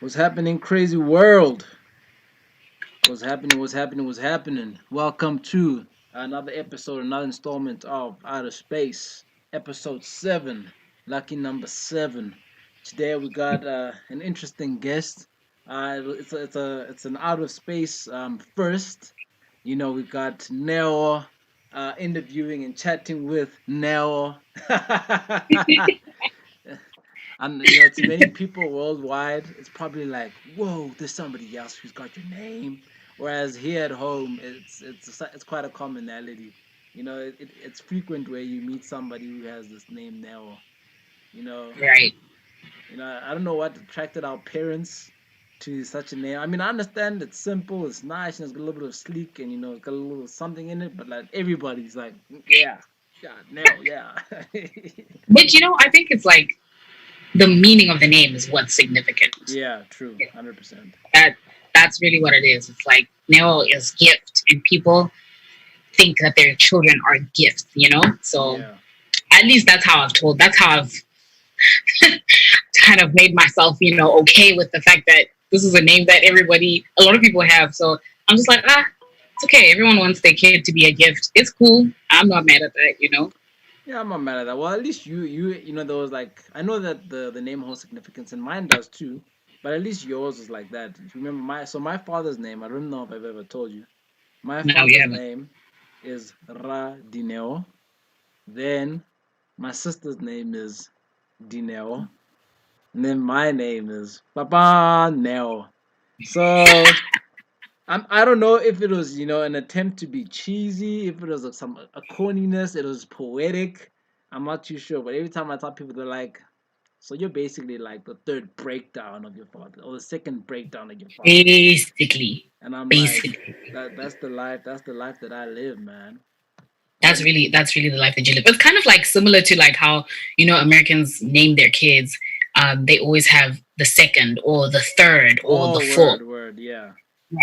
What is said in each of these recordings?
What's happening, crazy world? What's happening? What's happening? What's happening? Welcome to another episode, another installment of Outer Space, episode 7, lucky number 7. Today we got an interesting guest. It's an out of space first. You know, we got Neo interviewing and chatting with Neo. And to many people worldwide, it's probably like, whoa, there's somebody else who's got your name. Whereas here at home, it's quite a commonality. It's frequent where you meet somebody who has this name now. You know, Right. I don't know what attracted our parents to such a name. I mean, I understand it's simple, it's nice, and it's got a little bit of sleek, and it's got a little something in it. But like everybody's like, yeah, yeah, now, yeah, But I think it's like the meaning of the name is what's significant. yeah, true, 100%. That that's really what it is. It's like Neo is gift, and people think that their children are gifts. So Yeah. at least that's how I've told. That's how I've kind of made myself, okay with the fact that this is a name that a lot of people have. So I'm just like, it's okay. Everyone wants their kid to be a gift. It's cool. I'm not mad at that. Yeah, I'm not mad at that. Well, at least there was like I know that the name holds significance, and mine does too. But at least yours is like that. If you remember my father's name, I don't know if I've ever told you. My No, we father's haven't. name is Ra Dineo. Then my sister's name is Dineo, and then my name is Papa Neo. So I don't know if it was an attempt to be cheesy, if it was a corniness, it was poetic. I'm not too sure, but every time I talk people, they're like, "So you're basically like the third breakdown of your father, or the second breakdown of your father," Basically, and I'm like, basically. That's the life. That's the life that I live, man." But That's really the life that you live. It's kind of like similar to like how Americans name their kids. They always have the second or the third or the oh, fourth, word, yeah.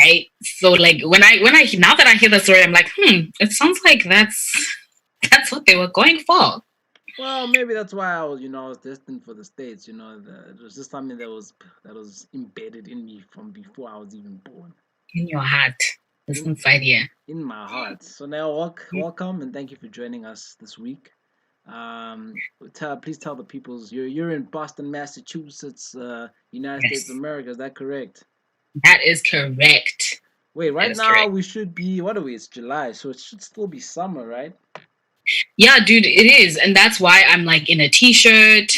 right? So like when I now that I hear the story, I'm like, it sounds like that's what they were going for Well, maybe that's why I was destined for the states. It was just something that was embedded in me from before I was even born. in your heart. This In inside here. in my heart. So now, welcome and thank you for joining us this week. Please tell the peoples you're in Boston, Massachusetts, United States of Yes, America. Is that correct? that is correct. Wait, That right is now correct. we should be what are we? It's July, so it should still be summer, right? Yeah, dude, it is, and that's why I'm like in a t-shirt.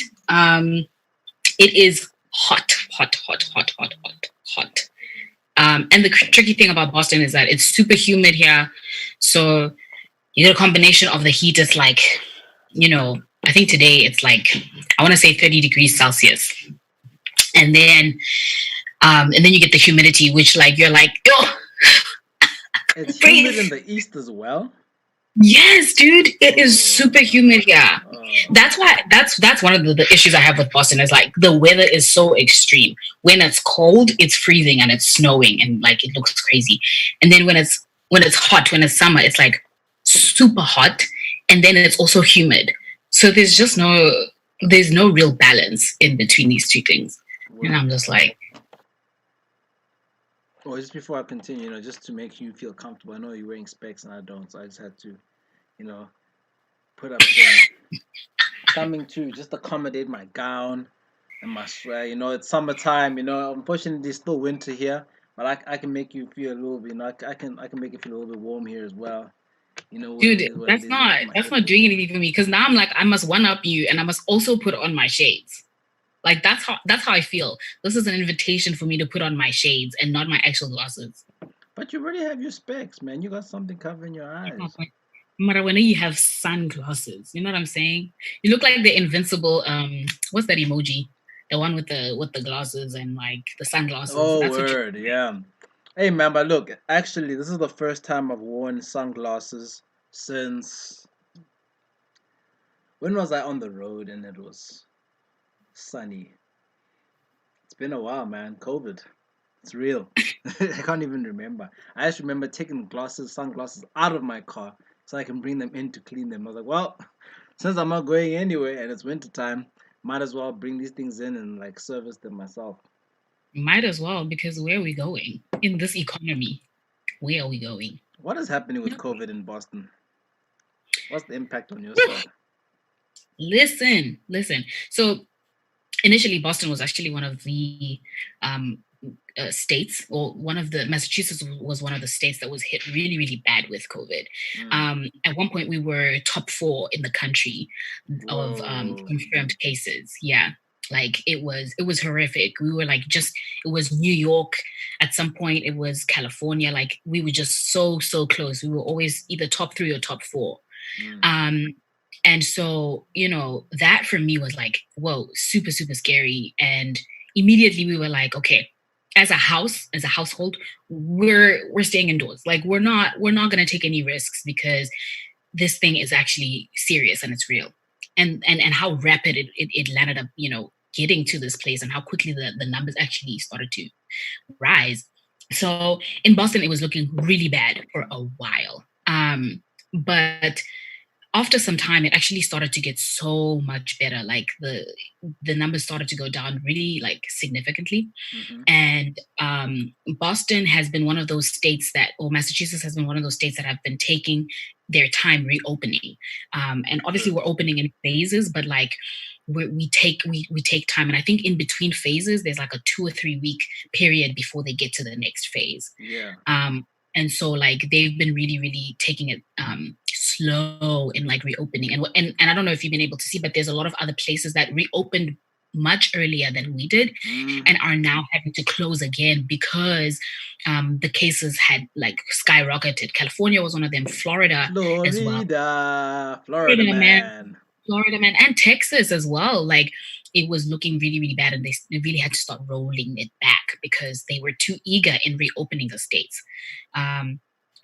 It is hot, hot, hot, hot, hot, hot, hot. And the tricky thing about Boston is that it's super humid here. So you get a combination of the heat. It's like, I think today it's like, I want to say 30 degrees Celsius. And then you get the humidity, which like, you're like, oh, It's humid breathe. in the east as well. Yes, dude, it is super Oh, humid here. oh, That's why that's one of the issues I have with Boston is like the weather is so extreme. When it's cold, it's freezing and it's snowing and like it looks crazy. And then when it's hot, when it's summer, it's like super hot, and then it's also humid. So there's no real balance in between these two things. And I'm word. just like, Well, just before I continue, just to make you feel comfortable, I know you're wearing specs and I don't, so I just had to, you know, put up something to just accommodate my gown and my sweater. It's summertime. Unfortunately, it's still winter here, but I can make you feel a little bit. I can make it feel a little bit warm here as well. dude, What it that's is. You not put my that's not headphones doing on. anything for me because now I'm like I must one up you and I must also put on my shades. Like that's how I feel. This is an invitation for me to put on my shades and not my actual glasses. But you already have your specs, man. You got something covering your That's my eyes. point. Marawena, you have sunglasses. You know what I'm saying? You look like the invincible. What's that emoji? The one with the glasses and like the sunglasses. Oh, That's what you. word, yeah. Hey, man, but look, actually, this is the first time I've worn sunglasses since when was I on the road and it was sunny? It's been a while, man. COVID. It's real. I can't even remember. I just remember taking sunglasses out of my car so I can bring them in to clean them. I was like, well, since I'm not going anywhere and it's winter time, might as well bring these things in and like service them myself. Might as well, because where are we going in this economy? Where are we going? What is happening with No. COVID in Boston? What's the impact on your side? Listen. So initially, Boston was actually one of the um, states, or one of the Massachusetts was one of the states that was hit really, really bad with COVID. At one point, we were top 4 in the country of Whoa. confirmed cases. Yeah, like it was horrific. We were like it was New York. At some point, it was California. Like we were just so close. We were always either top 3 or top 4. Um, and so, that for me was like, whoa, super, super scary. And immediately we were like, okay, as a household, we're staying indoors. Like we're not gonna take any risks, because this thing is actually serious and it's real. And how rapid it landed up, getting to this place, and how quickly the numbers actually started to rise. So in Boston, it was looking really bad for a while. But after some time, it actually started to get so much better. Like the numbers started to go down really like significantly. And Boston has been one of those states or Massachusetts has been one of those states that have been taking their time reopening. And obviously we're opening in phases, but like we take time. And I think in between phases, there's like a 2 or 3 week period before they get to the next phase. Yeah. And so like they've been really, really taking it slow in like reopening. And I don't know if you've been able to see, but there's a lot of other places that reopened much earlier than we did, and are now having to close again because the cases had like skyrocketed. California was one of them, Florida as well. Florida man. Florida man, and Texas as well. Like it was looking really, really bad, and they really had to start rolling it back because they were too eager in reopening the states.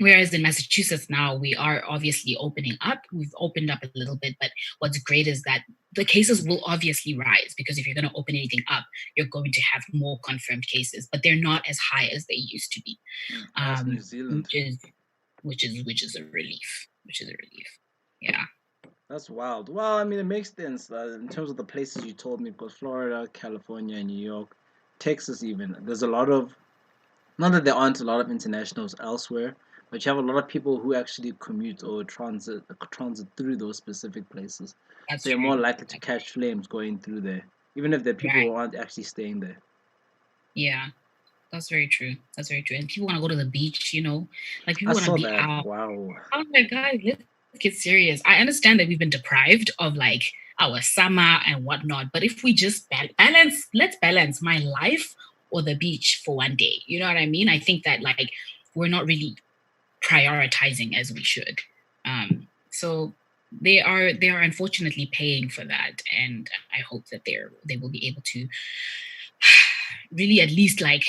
Whereas in Massachusetts now, we are obviously opening up. We've opened up a little bit, but what's great is that the cases will obviously rise, because if you're going to open anything up, you're going to have more confirmed cases, but they're not as high as they used to be. That's New Zealand, which is a relief. Yeah. That's wild. Well, I mean, it makes sense in terms of the places you told me, because Florida, California, New York, Texas, even. There's a lot of, not that there aren't a lot of internationals elsewhere, but you have a lot of people who actually commute or transit through those specific places. That's so you're true. more likely to catch flames going through there, even if the people who aren't actually staying there. Yeah. That's very true. And people want to go to the beach, like people want to saw be that. out. Wow. I'm like, guys, let's get serious. I understand that we've been deprived of like our summer and whatnot, but if we just let's balance my life or the beach for one day. You know what I mean? I think that like we're not really prioritizing as we should. So they are unfortunately paying for that, and I hope that they will be able to really at least like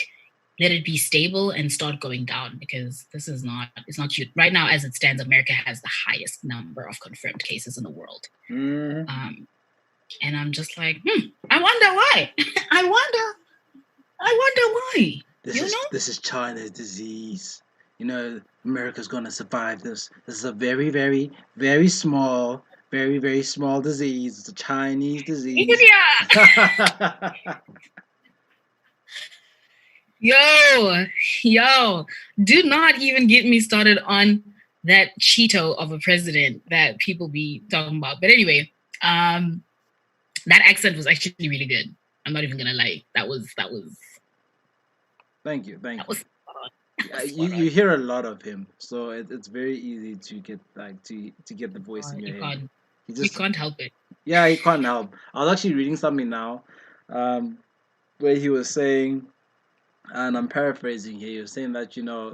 let it be stable and start going down, because it's not cute. Right now, as it stands, America has the highest number of confirmed cases in the world. And I'm just like, I wonder why. I wonder why. This is China's disease. America's gonna survive this. This is a very, very, very small, very, very small disease. It's a Chinese disease. Yeah. Yo, do not even get me started on that Cheeto of a president that people be talking about. But anyway, that accent was actually really good. I'm not even gonna lie. That was. Thank you. You hear a lot of him, so it's very easy to get like to get the voice in your head. You can't help it. Yeah, you can't help. I was actually reading something now, where he was saying, and I'm paraphrasing here. He was saying that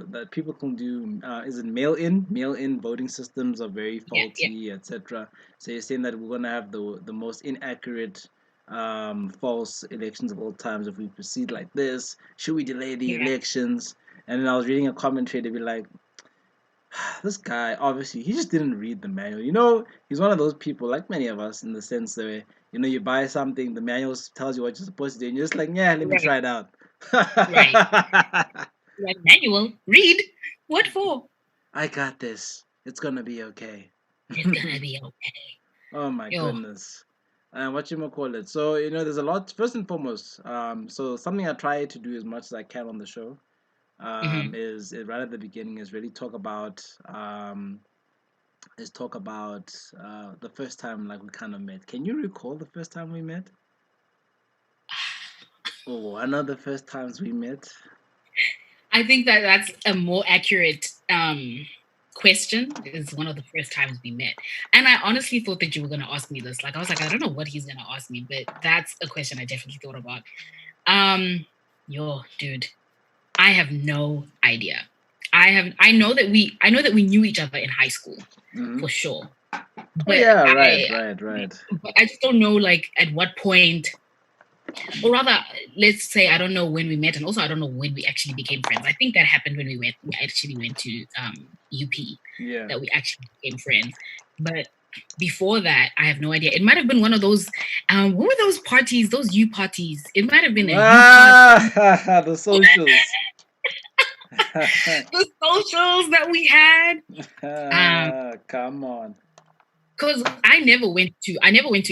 that people can do is it mail-in voting systems are very faulty, etc. So you're saying that we're gonna have the most inaccurate false elections of all times if we proceed like this. Should we delay the elections? And then I was reading a commentary to be like, this guy obviously he just didn't read the manual. He's one of those people like many of us in the sense that you buy something, the manual tells you what you're supposed to do, and you're just like, yeah, let me try it out. Right. Like, manual, read. What for? I got this. It's gonna be okay. It's gonna be okay. Oh my goodness. what you call it. So there's a lot. First and foremost, so something I try to do as much as I can on the show, Hmm. is right at the beginning is really talk about the first time like we kind of met. Can you recall the first time we met? Oh, one of the first times we met. I think that that's a more accurate question. Is one of the first times we met, and I honestly thought that you were going to ask me this. Like I was like, I don't know what he's going to ask me, but that's a question I definitely thought about. Yo, dude, I have no idea. I know that we knew each other in high school Mm-hmm. for sure, Oh but yeah, right. but I just don't know like at what point, or rather, let's say I don't know when we met, and also I don't know when we actually became friends. I think that happened when we actually went to UP. Yeah. That we actually became friends, but before that, I have no idea. It might have been one of those. What were those parties? Those U parties. It might have been a U party. The socials. The socials that we had. Come on. Because I never went to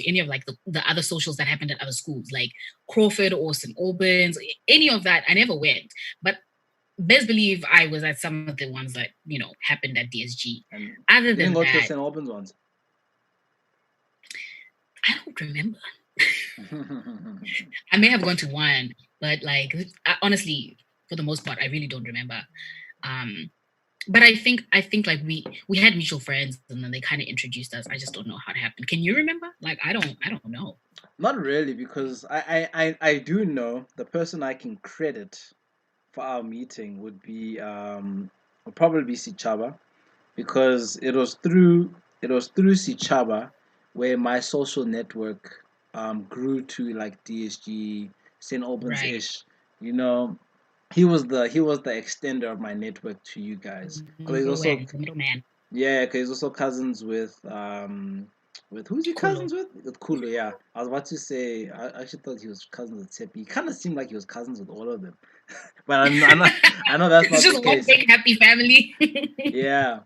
any of like the other socials that happened at other schools, like Crawford or St. Albans, any of that. I never went. But best believe I was at some of the ones that, happened at DSG. And Other you didn't than go to the that, St. Albans ones. I don't remember. I may have gone to one, but like honestly, for the most part, I really don't remember. But I think like we had mutual friends, and then they kind of introduced us. I just don't know how it happened. Can you remember? Like I don't know. Not really, because I do know the person I can credit for our meeting would probably be Sichaba, because it was through Sichaba where my social network grew to like DSG, St. Albans Right. ish. You know, he was the extender of my network to you guys. Because he's also, The middleman. yeah, because he's also cousins with who's he Kolo. cousins with? With Kulu, yeah. I was about to say I actually thought he was cousins with Tepi. He kind of seemed like he was cousins with all of them, but I know that's It's not the just one case. big happy family. Yeah.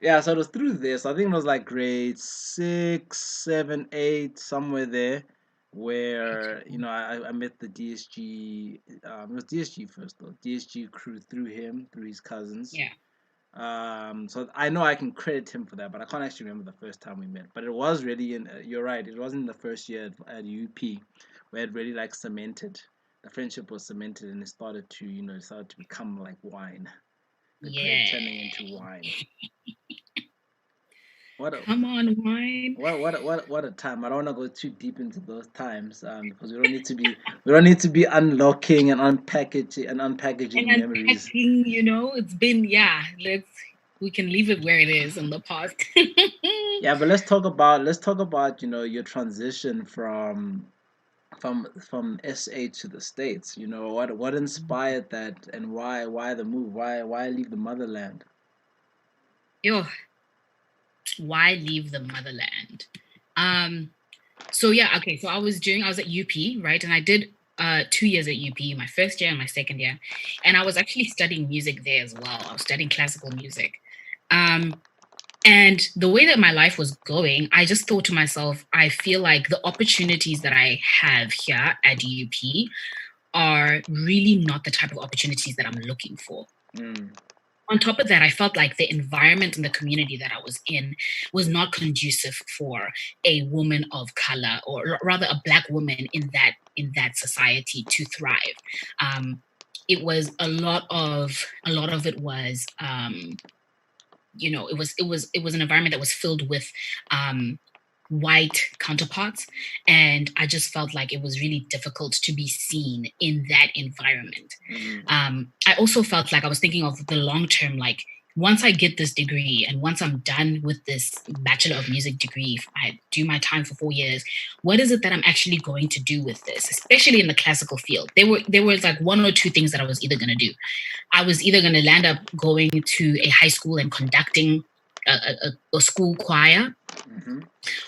Yeah, so it was through this. I think it was like grade 6, 7, 8, somewhere there, where I met the DSG. It was DSG first though. DSG crew through him, through his cousins. Yeah. So I know I can credit him for that, but I can't actually remember the first time we met. But it was really in. You're right. It wasn't the first year at UP where it really like cemented. The friendship was cemented, and it started to become like wine. The grape Yeah. turning into wine. What a Come on, wine. what a time! I don't want to go too deep into those times, because we don't need to be unlocking and unpackaging And memories. unpacking, it's been, yeah, we can leave it where it is in the past. Yeah, but let's talk about your transition from SA to the States. What inspired that, and why the move? Why leave the motherland? Yo, why leave the motherland? So yeah, okay. So I was at UP, right? And I did 2 years at UP, my first year and my second year. And I was actually studying music there as well. I was studying classical music. Um, and the way that my life was going, I just thought to myself, I feel like the opportunities that I have here at UP are really not the type of opportunities that I'm looking for. Mm. On top of that, I felt like the environment and the community that I was in was not conducive for a woman of color, or rather a Black woman in that society to thrive. It was a lot of it was it was an environment that was filled with white counterparts, and I just felt like it was really difficult to be seen in that environment. I also felt like I was thinking of the long term, like once I get this degree and once I'm done with this Bachelor of Music degree, if I do my time for 4 years, what is it that I'm actually going to do with this, especially in the classical field? There were like one or two things that I was either going to do. I was either going to land up going to a high school and conducting a school choir,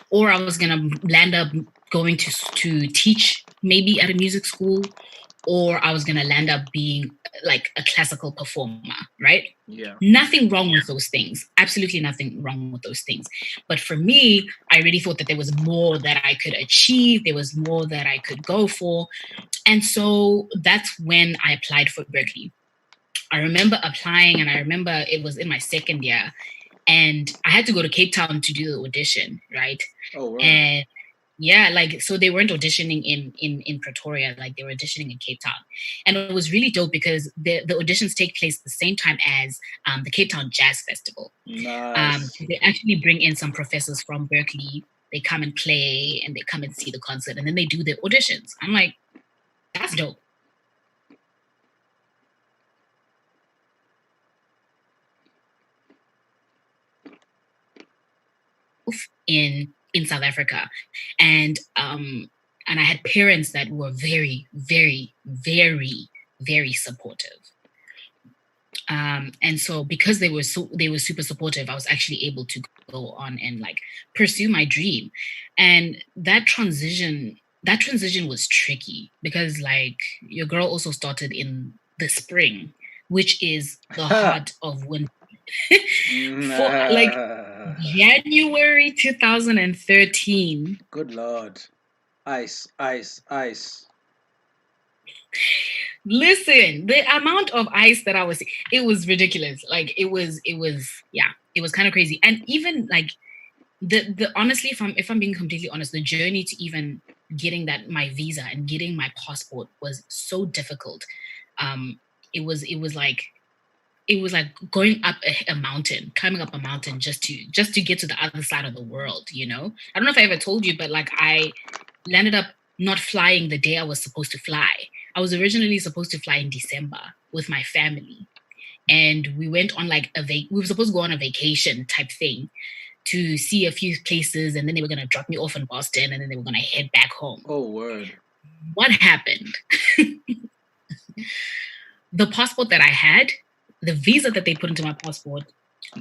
or I was going to land up going to teach maybe at a music school, or I was going to land up being like a classical performer, right? Yeah. Nothing wrong with those things. Absolutely nothing wrong with those things. But for me, I really thought that there was more that I could achieve. There was more that I could go for. And so that's when I applied for Berkeley. I remember applying, and I remember it was in my second year, and I had to go to Cape Town to do the audition, right? Oh, word. And yeah, like, so they weren't auditioning in Pretoria, like they were auditioning in Cape Town. And it was really dope because the auditions take place the same time as the Cape Town Jazz Festival. Nice. They actually bring in some professors from Berkeley. They come and play, and they come and see the concert, and then they do their auditions. I'm like, that's dope. In South Africa, and I had parents that were very, very, very, very supportive. And so because they were super supportive, I was actually able to go on and like pursue my dream. And that transition was tricky because like your girl also started in the spring, which is the heart of winter. For like January 2013. Good Lord. Ice, ice, ice. Listen, the amount of ice that it was ridiculous. Like it was yeah, it was kind of crazy. And even like the honestly, if I'm being completely honest, the journey to even getting my visa and getting my passport was so difficult. It was like going up a mountain, climbing up a mountain just to get to the other side of the world, you know? I don't know if I ever told you, but like I landed up not flying the day I was supposed to fly. I was originally supposed to fly in December with my family. And we went on like we were supposed to go on a vacation type thing to see a few places, and then they were going to drop me off in Boston, and then they were going to head back home. Oh, word. What happened? The passport that I had, the visa that they put into my passport,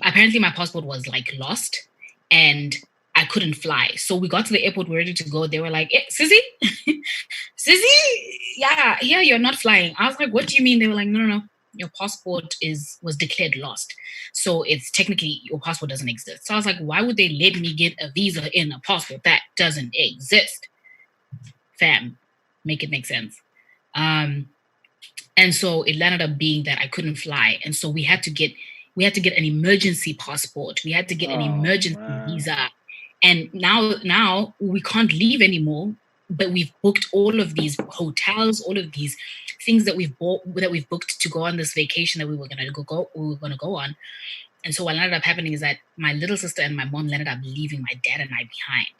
apparently my passport was like lost and I couldn't fly. So we got to the airport, we're ready to go. They were like, Sissy? Sissy? Yeah, you're not flying. I was like, what do you mean? They were like, no. Your passport was declared lost. So it's technically your passport doesn't exist. So I was like, why would they let me get a visa in a passport that doesn't exist? Fam, make it make sense. And so it landed up being that I couldn't fly. And so we had to get an emergency passport. We had to get an emergency visa. And now we can't leave anymore, but we've booked all of these hotels, all of these things that we've booked to go on this vacation that we were going to go on. And so what ended up happening is that my little sister and my mom ended up leaving my dad and I behind.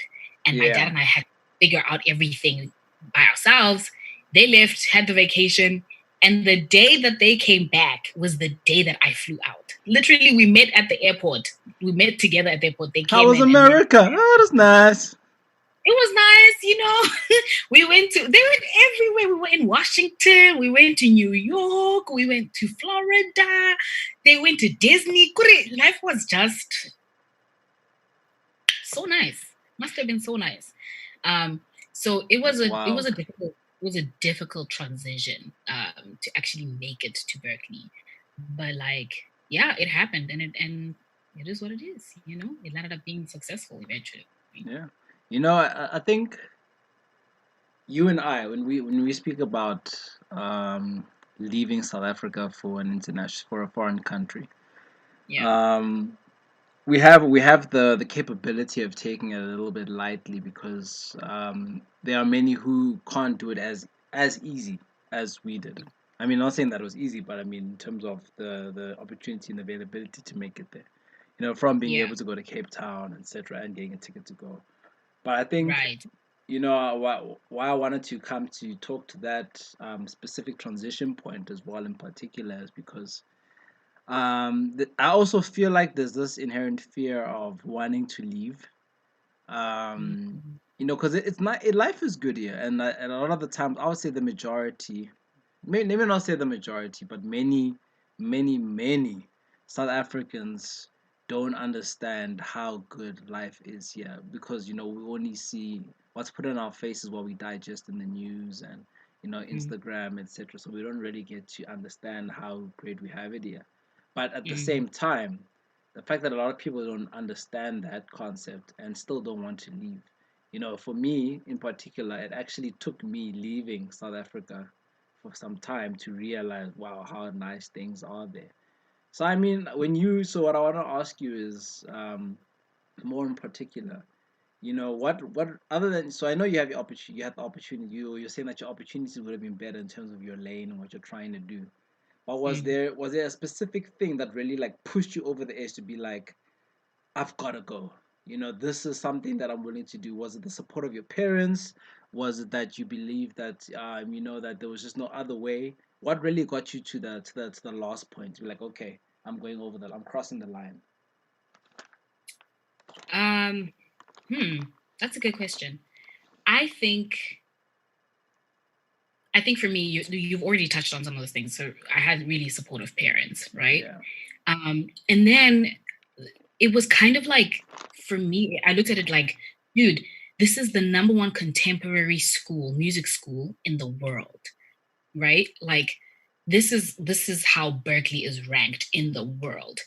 And my dad and I had to figure out everything by ourselves. They left, had the vacation. And the day that they came back was the day that I flew out. Literally, we met at the airport. We met together at the airport. They came. How was America? Oh, that's nice. It was nice, you know. They went everywhere. We were in Washington. We went to New York. We went to Florida. They went to Disney. Life was just so nice. Must have been so nice. So it was a difficult transition to actually make it to Berkeley, but like, yeah, it happened, and it is what it is. You know, it ended up being successful eventually. Yeah, you know, I think you and I, when we speak about leaving South Africa for a foreign country, we have the capability of taking it a little bit lightly because there are many who can't do it as easy as we did. I mean, not saying that it was easy, but I mean in terms of the opportunity and availability to make it there. You know, from being able to go to Cape Town, etc., and getting a ticket to go. But I think, you know, why I wanted to come to talk to that specific transition point as well in particular is because I also feel like there's this inherent fear of wanting to leave. You know, because it's not life is good here, and a lot of the times I would say the majority, maybe not say the majority, but many South Africans don't understand how good life is here because you know we only see what's put in our faces, what we digest in the news, and Instagram, etc. So we don't really get to understand how great we have it here. But at the Mm. same time, the fact that a lot of people don't understand that concept and still don't want to leave. For me in particular, it actually took me leaving South Africa for some time to realize, wow, how nice things are there. So I mean, so what I want to ask you is, more in particular, what other than, so I know you have your opportunity, you had the opportunity, you're saying that your opportunities would have been better in terms of your lane and what you're trying to do. But Mm. was there a specific thing that really like pushed you over the edge to be like, I've got to go? This is something that I'm willing to do. Was it the support of your parents? Was it that you believe that that there was just no other way? What really got you to the last point? You're like, okay, I'm crossing the line. Um, that's a good question. I think I think for me, you've already touched on some of those things. So I had really supportive parents, right? Yeah. And then it was kind of like, for me, I looked at it like, dude, this is the number one contemporary school, music school in the world, right? Like, this is how Berkeley is ranked in the world.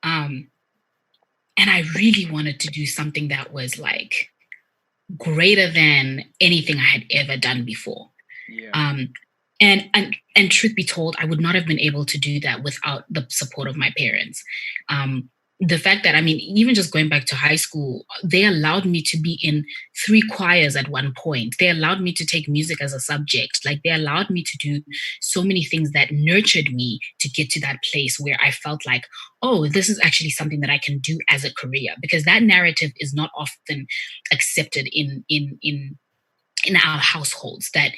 Um, and I really wanted to do something that was like greater than anything I had ever done before. Yeah. Um, and truth be told, I would not have been able to do that without the support of my parents. The fact that, I mean, even just going back to high school, they allowed me to be in 3 choirs at one point. They allowed me to take music as a subject. Like, they allowed me to do so many things that nurtured me to get to that place where I felt like, oh, this is actually something that I can do as a career, because that narrative is not often accepted in our households, that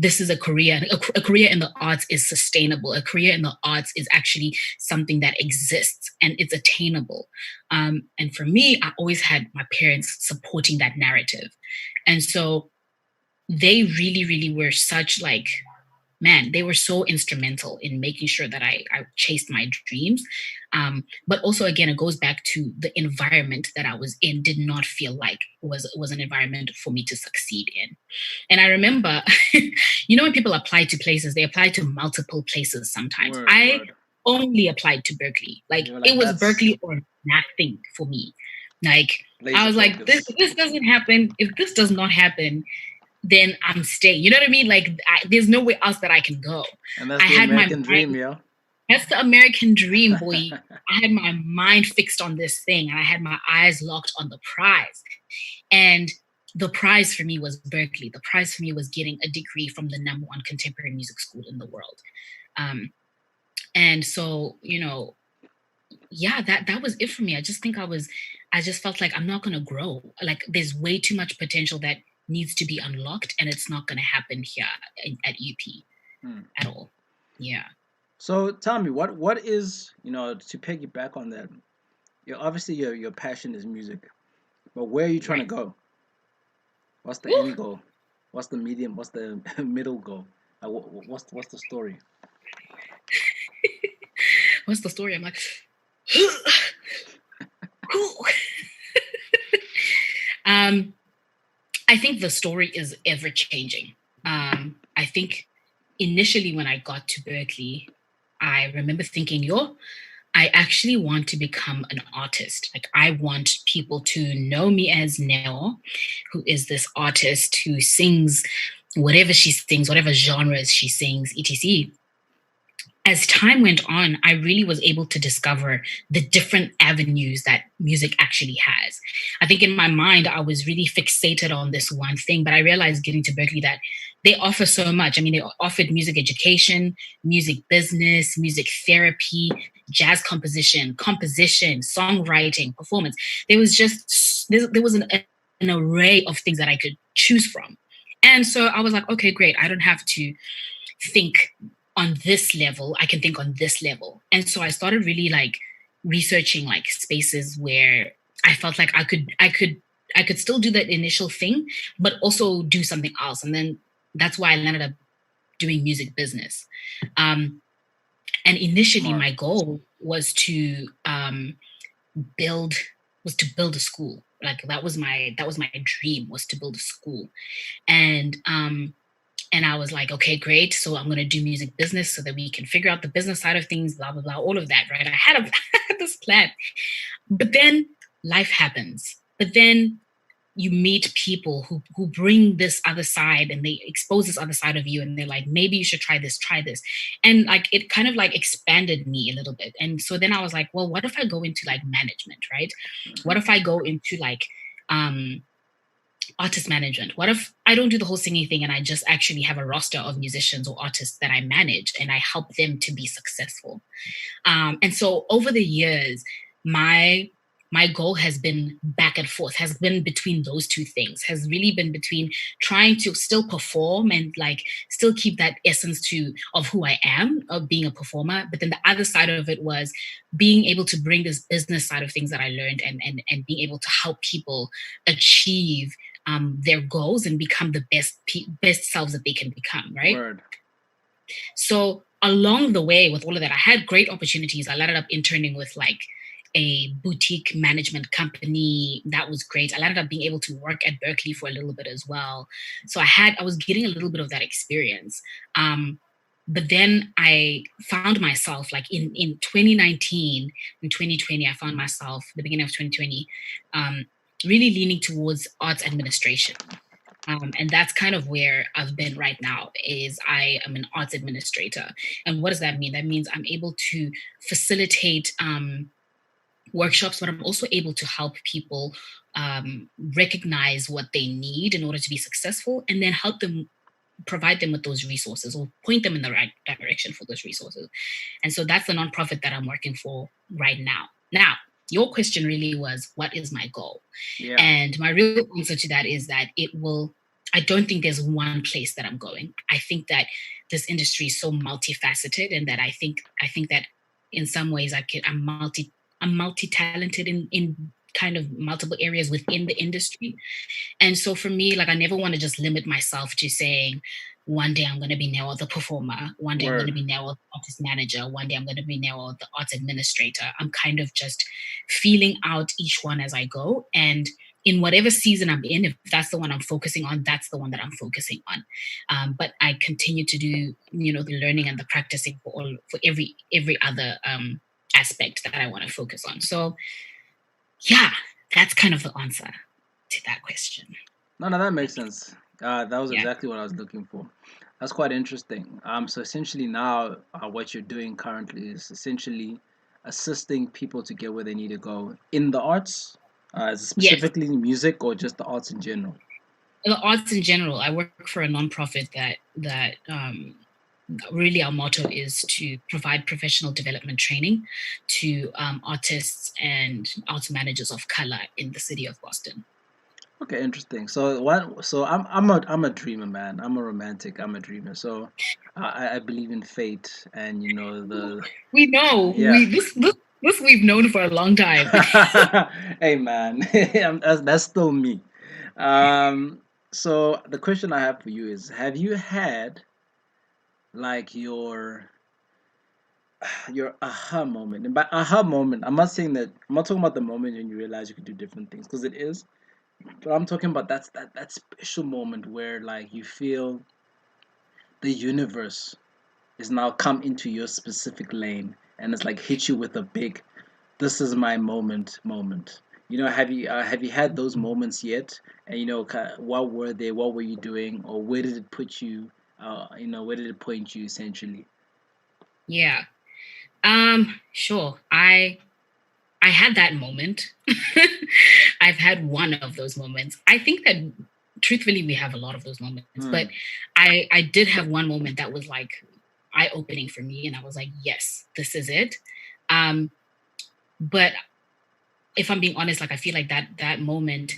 this is a career. A career in the arts is sustainable. A career in the arts is actually something that exists and it's attainable. And for me, I always had my parents supporting that narrative, and so they really, really were such like, man, they were so instrumental in making sure that I chased my dreams. But also, again, it goes back to the environment that I was in did not feel like was an environment for me to succeed in. And I remember, when people apply to places, they apply to multiple places sometimes. Word, I word. only applied to Berkeley. Like, You were it like, was that's Berkeley or nothing for me. Like, I laser was like, this focus. this doesn't happen. If this does not happen, then I'm staying. You know what I mean? Like, there's nowhere else that I can go. And that's I the had my American dream, mind. yo. That's the American dream, boy. I had my mind fixed on this thing, and I had my eyes locked on the prize. And the prize for me was Berkeley. The prize for me was getting a degree from the number one contemporary music school in the world. Um, and so, yeah, that was it for me. I just felt like I'm not gonna grow. Like, there's way too much potential that needs to be unlocked, and it's not gonna happen here at UP Hmm. at all. Yeah. So tell me, what is, to piggyback on that? Obviously your passion is music, but where are you trying to Right. go? What's the Woo! end goal? What's the medium? What's the middle goal? What's the story? What's the story? I'm like, um, I think the story is ever changing. I think initially when I got to Berkeley, I remember thinking, yo, I actually want to become an artist. Like, I want people to know me as Neo, who is this artist who sings whatever she sings, whatever genres she sings, etc. As time went on, I really was able to discover the different avenues that music actually has. I think in my mind, I was really fixated on this one thing, but I realized getting to Berkeley that they offer so much. I mean, they offered music education, music business, music therapy, jazz composition, songwriting, performance. There was an array of things that I could choose from. And so I was like, okay, great. I don't have to think on this level. I can think on this level. And so I started really like researching like spaces where I felt like I could still do that initial thing, but also do something else. And then that's why I ended up doing music business. And initially Smart. my goal was to build build a school. Like, that was my dream, was to build a school. And And I was like, okay, great. So I'm going to do music business so that we can figure out the business side of things, blah, blah, blah, all of that, right? I had this plan. But then life happens. But then you meet people who bring this other side, and they expose this other side of you, and they're like, maybe you should try this. And like, it kind of like expanded me a little bit. And so then I was like, well, what if I go into like management, right? What if I go into like artist management? What if I don't do the whole singing thing and I just actually have a roster of musicians or artists that I manage and I help them to be successful? And so over the years, my goal has been back and forth, has been between those two things, has really been between trying to still perform and like still keep that essence of who I am, of being a performer. But then the other side of it was being able to bring this business side of things that I learned, and being able to help people achieve their goals and become the best selves that they can become, right? Word. So along the way with all of that, I had great opportunities. I landed up interning with like a boutique management company. That was great. I landed up being able to work at Berkeley for a little bit as well. So I was getting a little bit of that experience. But then I found myself like in 2019, in 2020, I found myself, the beginning of 2020, really leaning towards arts administration. And that's kind of where I've been right now. Is I am an arts administrator. And what does that mean? That means I'm able to facilitate workshops, but I'm also able to help people recognize what they need in order to be successful, and then help them, provide them with those resources, or point them in the right direction for those resources. And so that's the nonprofit that I'm working for right now. Now, your question really was, what is my goal? Yeah. And my real answer to that is that I don't think there's one place that I'm going. I think that this industry is so multifaceted, and that I think that in some ways I'm multi-talented in kind of multiple areas within the industry. And so for me, like, I never want to just limit myself to saying, one day I'm going to be Neo, the performer. One day I'm going to be Neo, the artist manager. One day I'm going to be Neo, the arts administrator. I'm kind of just feeling out each one as I go. And in whatever season I'm in, if that's the one I'm focusing on, that's the one that I'm focusing on. But I continue to do, the learning and the practicing for every other aspect that I want to focus on. So yeah, that's kind of the answer to that question. No, that makes sense. That was exactly what I was looking for. That's quite interesting. So essentially now, what you're doing currently is essentially assisting people to get where they need to go in the arts, specifically music, or just the arts in general. The arts in general. I work for a nonprofit that really our motto is to provide professional development training to artists and arts managers of color in the city of Boston. Okay, interesting. So I'm a dreamer, man. I'm a romantic. I'm a dreamer. So I believe in fate, and we know. Yeah. This we've known for a long time. Hey, man, that's still me. So the question I have for you is: have you had like your aha moment? And by aha moment, I'm not saying that. I'm not talking about the moment when you realize you could do different things, because it is. But I'm talking about that special moment where like you feel the universe is now come into your specific lane, and it's like hit you with a big, this is my moment. Have you had those moments yet? And what were they? What were you doing? Or where did it put you? Where did it point you essentially? Yeah. Sure. I had that moment. I've had one of those moments. I think that truthfully we have a lot of those moments, but I did have one moment that was like eye-opening for me, and I was like, yes, this is it. But if I'm being honest, like, I feel like that moment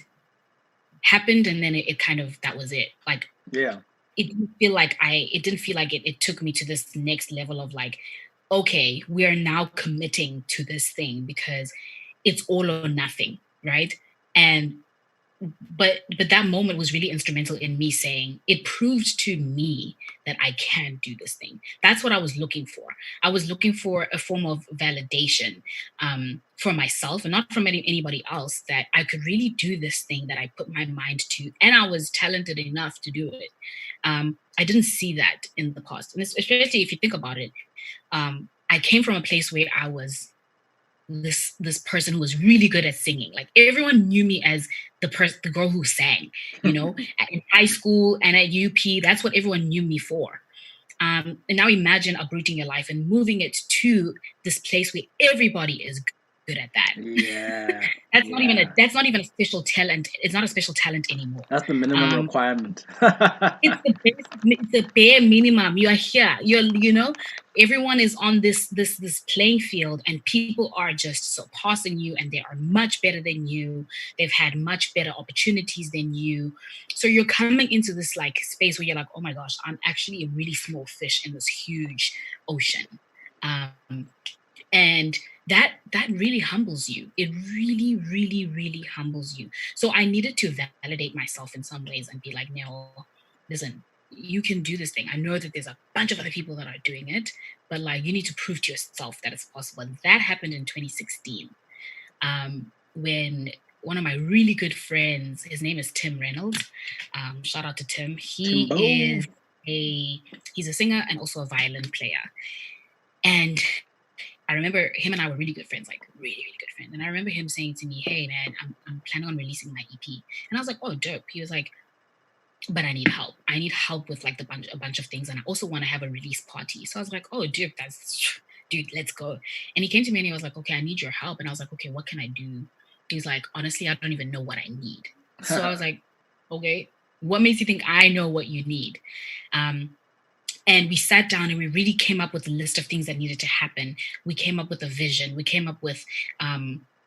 happened, and then it kind of, that was it. Like, yeah, it didn't feel like it took me to this next level of like, okay, we are now committing to this thing because it's all or nothing, right? And but that moment was really instrumental in me saying, it proved to me that I can do this thing. That's what I was looking for. I was looking for a form of validation, for myself and not from anybody else, that I could really do this thing that I put my mind to, and I was talented enough to do it. I didn't see that in the past, and especially if you think about it, I came from a place where I was this person who was really good at singing. Like, everyone knew me as the girl who sang, you know, in high school and at UP. That's what everyone knew me for. And now imagine uprooting your life and moving it to this place where everybody is good at that. Yeah. That's not even a special talent. It's not a special talent anymore. That's the minimum requirement. It's the bare minimum. You are here. Everyone is on this playing field, and people are just surpassing you, and they are much better than you. They've had much better opportunities than you. So you're coming into this like space where you're like, oh my gosh, I'm actually a really small fish in this huge ocean. And that really humbles you. It really, really, really humbles you. So I needed to validate myself in some ways and be like, no, listen, you can do this thing. I know that there's a bunch of other people that are doing it, but like, you need to prove to yourself that it's possible. And that happened in 2016, when one of my really good friends, his name is Tim Reynolds. Shout out to Tim. He's a singer and also a violin player. And I remember him and I were really good friends, like really, really good friends. And I remember him saying to me, hey man, I'm planning on releasing my EP. And I was like, oh, dope. He was like, but I need help. I need help with like a bunch of things. And I also want to have a release party. So I was like, oh, dude, let's go. And he came to me and he was like, okay, I need your help. And I was like, okay, what can I do? He's like, honestly, I don't even know what I need. So I was like, okay, what makes you think I know what you need? And we sat down and we really came up with a list of things that needed to happen. We came up with a vision. We came up with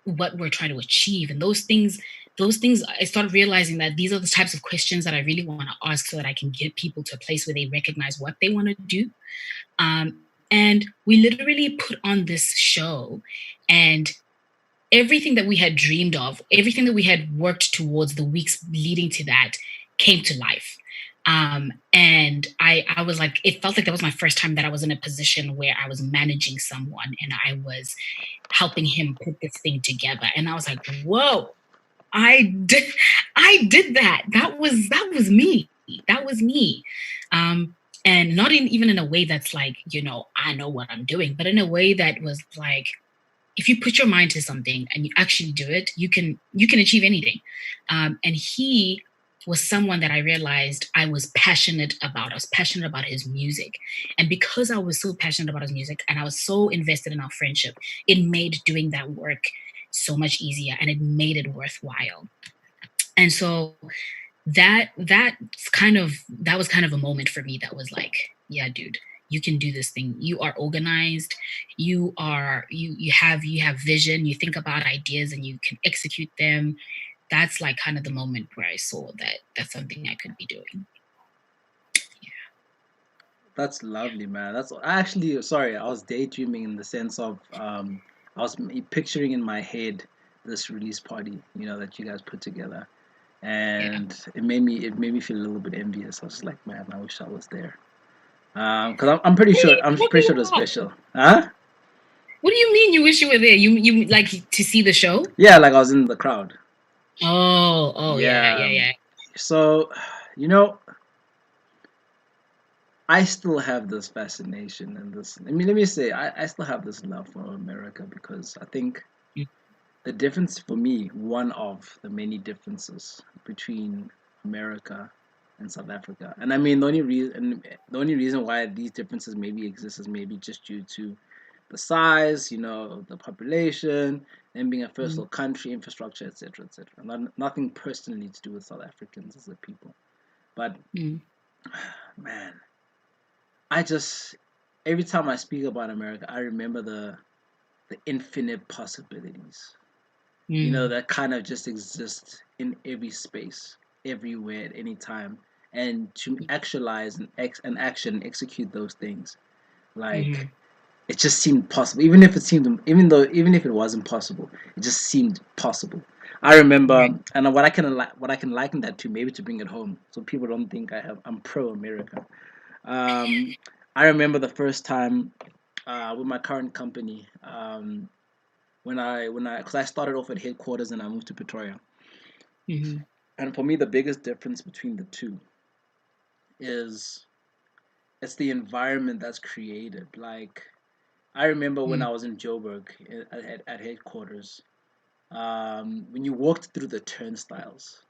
what we're trying to achieve. And those things, I started realizing that these are the types of questions that I really want to ask so that I can get people to a place where they recognize what they want to do. And we literally put on this show, and everything that we had dreamed of, everything that we had worked towards the weeks leading to that came to life. And I was like, it felt like that was my first time that I was in a position where I was managing someone and I was helping him put this thing together. And I was like, whoa, I did that. That was me. That was me. And not even in a way that's like, I know what I'm doing, but in a way that was like, if you put your mind to something and you actually do it, you can achieve anything. And he was someone that I realized I was passionate about. I was passionate about his music. And because I was so passionate about his music and I was so invested in our friendship, it made doing that work so much easier and it made it worthwhile. And so that was kind of a moment for me that was like, yeah, dude, you can do this thing. You are organized. You have vision. You think about ideas and you can execute them. That's like kind of the moment where I saw that that's something I could be doing. Yeah. That's lovely, man. That's actually, sorry, I was daydreaming in the sense of I was picturing in my head this release party, that you guys put together, and it made me feel a little bit envious. I was just like, man, I wish I was there. Because I'm pretty sure it was special. Huh? What do you mean you wish you were there? You like to see the show? Yeah, like I was in the crowd. Oh, yeah. So, I still have this fascination and this. Let me say, I still have this love for America because I think the difference for me, one of the many differences between America and South Africa, and I mean the only reason why these differences maybe exist is maybe just due to the size, the population, and being a first world country, infrastructure, etc., etc. Nothing personally to do with South Africans as a people, but man, every time I speak about America, I remember the infinite possibilities, that kind of just exist in every space, everywhere, at any time, and to actualize and execute those things, like. It just seemed possible, even if it wasn't possible, it just seemed possible. I remember, Right. and what I can liken that to, maybe to bring it home, so people don't think I'm pro America. Um, I remember the first time with my current company, because I started off at headquarters and I moved to Pretoria, Mm-hmm. and for me the biggest difference between the two is it's the environment that's created. Like I remember when I was in Joburg at headquarters, when you walked through the turnstiles,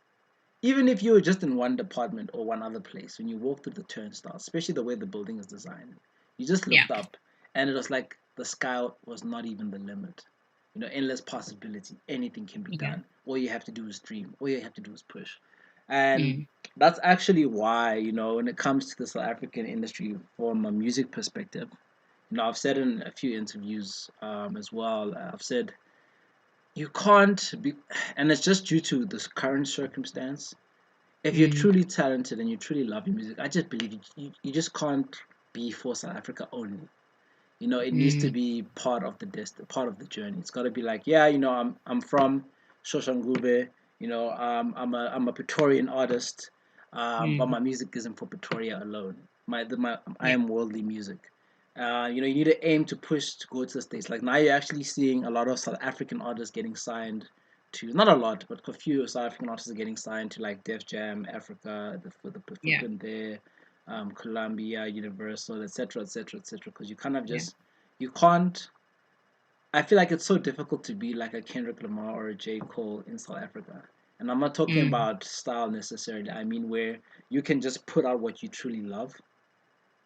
even if you were just in one department or one other place, when you walk through the turnstiles, especially the way the building is designed, you just Yeah. looked up and it was like the sky was not even the limit. Endless possibility. Anything can be Yeah. done. All you have to do is dream. All you have to do is push. And Mm. that's actually why, when it comes to the South African industry from a music perspective, I've said in a few interviews as well, I've said you can't be, and it's just due to this current circumstance. If you're Mm. truly talented and you truly love your music, I just believe you just can't be for South Africa only. It needs to Mm. be part of the journey. It's got to be like, yeah, I'm from Shoshangube. I'm a Praetorian artist, but Mm. my music isn't for Pretoria alone. I Yeah. am worldly music. You need to aim to push to go to the States. Like now, you're actually seeing a lot of South African artists getting signed to, not a lot, but a few South African artists are getting signed to like Def Jam, Africa, the Yeah. footprint there, Columbia, Universal, etc., etc., etc. Because you kind of Yeah. just you can't. I feel like it's so difficult to be like a Kendrick Lamar or a J Cole in South Africa. And I'm not talking Mm. about style necessarily. I mean where you can just put out what you truly love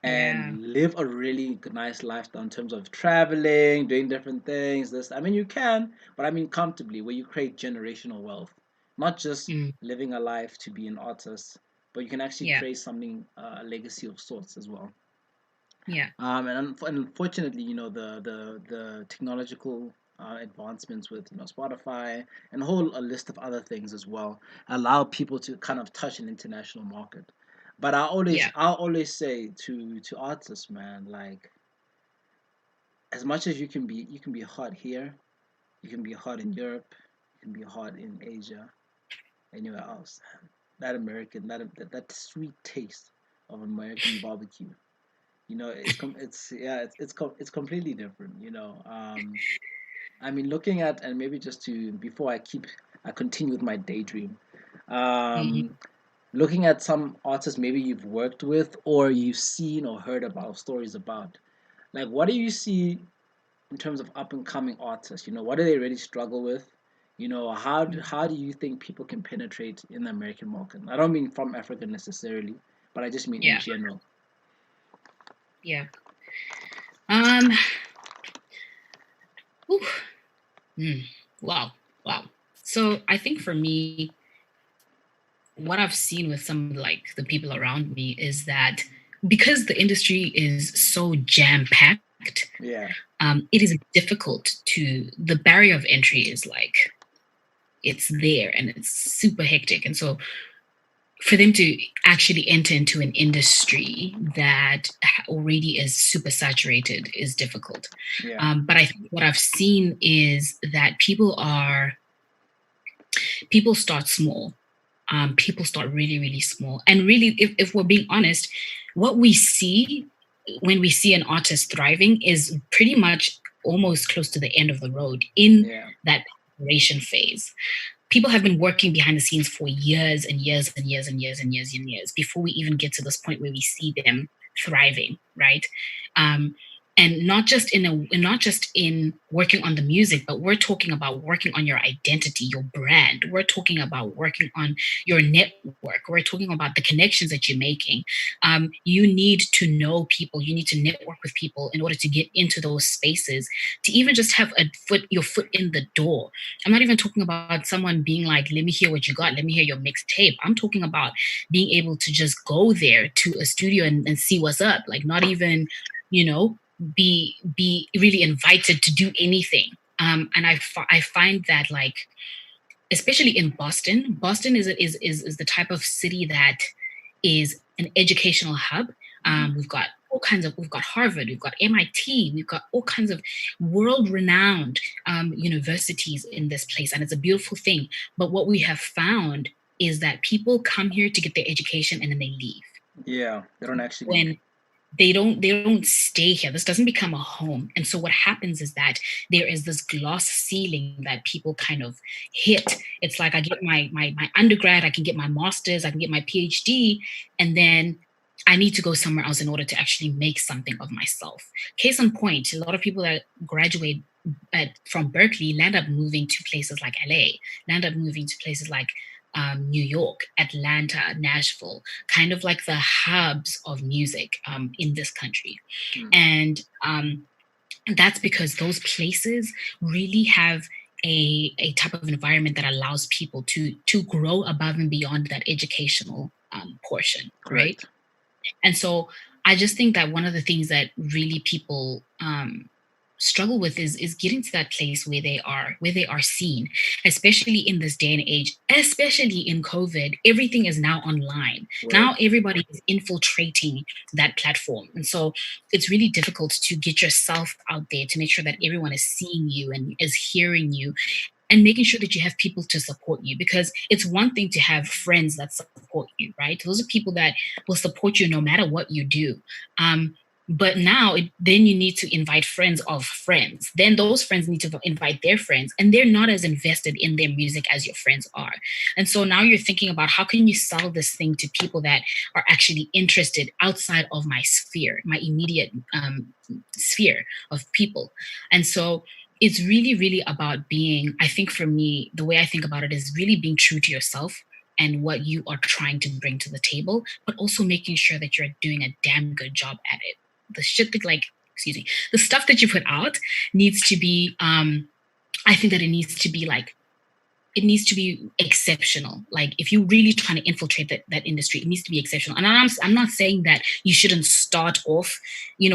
Yeah. and live a really nice lifestyle in terms of traveling, doing different things. I mean, you can, but I mean comfortably, where you create generational wealth, not just Mm. living a life to be an artist, but you can actually Yeah. create something, a legacy of sorts as well. Yeah. And unfortunately, the technological advancements with Spotify and a whole a list of other things as well allow people to kind of touch an international market. But Yeah. I always say to artists, man, like as much as you can be hot here, you can be hot in Europe, you can be hot in Asia, anywhere else. That American, that sweet taste of American barbecue, it's yeah, it's completely different. I mean, looking at, and maybe just to before I continue with my daydream. Mm. Um, Looking at some artists maybe you've worked with or you've seen or heard about stories about, like what do you see in terms of up and coming artists? What do they really struggle with? How do you think people can penetrate in the American market? I don't mean from Africa necessarily, but I just mean in Yeah. general. Yeah. Um. Whew. Mm. Wow. Wow. So I think for me, what I've seen with some like the people around me is that because the industry is so jam packed, Yeah. it is difficult to the barrier of entry is like it's there and it's super hectic, and so for them to actually enter into an industry that already is super saturated is difficult. Yeah. But I think what I've seen is that people start small. People start really, really small. And really, if we're being honest, what we see when we see an artist thriving is pretty much almost close to the end of the road in Yeah. that exploration phase. People have been working behind the scenes for years and years and years and years and years and years before we even get to this point where we see them thriving, right? Um, and not just in working on the music, but we're talking about working on your identity, your brand. We're talking about working on your network. We're talking about the connections that you're making. You need to know people. You need to network with people in order to get into those spaces, to even just have your foot in the door. I'm not even talking about someone being like, let me hear what you got, let me hear your mixtape. I'm talking about being able to just go there to a studio and see what's up. Like not even, you know, be really invited to do anything. And I find that like, especially in Boston, Boston is the type of city that is an educational hub. Hmm. We've got all kinds of, we've got Harvard, we've got MIT, we've got all kinds of world-renowned universities in this place, and it's a beautiful thing. But what we have found is that people come here to get their education and then they leave. Yeah, they don't actually. When they don't stay here. This doesn't become a home. And so what happens is that there is this glass ceiling that people kind of hit. It's like I get my undergrad, I can get my master's, I can get my PhD, and then I need to go somewhere else in order to actually make something of myself. Case in point, a lot of people that graduate from Berkeley land up moving to places like LA, land up moving to places like New York, Atlanta, Nashville, kind of like the hubs of music in this country. And that's because those places really have a type of environment that allows people to grow above and beyond that educational portion, right? And so I just think that one of the things that really people struggle with is getting to that place where they are seen, especially in this day and age, especially in COVID. Everything is now online. Now everybody is infiltrating that platform, and so it's really difficult to get yourself out there to make sure that everyone is seeing you and is hearing you, and making sure that you have people to support you. Because it's one thing to have friends that support you, right? Those are people that will support you no matter what you do. But now, then you need to invite friends of friends. Then those friends need to invite their friends, and they're not as invested in their music as your friends are. And so now you're thinking about how can you sell this thing to people that are actually interested outside of my sphere, my immediate sphere of people. And so it's really, really about being, I think for me, the way I think about it is really being true to yourself and what you are trying to bring to the table, but also making sure that you're doing a damn good job at it. The shit that the stuff that you put out needs to be, I think that it needs to be exceptional. Like if you're really trying to infiltrate that industry, it needs to be exceptional. And I'm not saying that you shouldn't start off,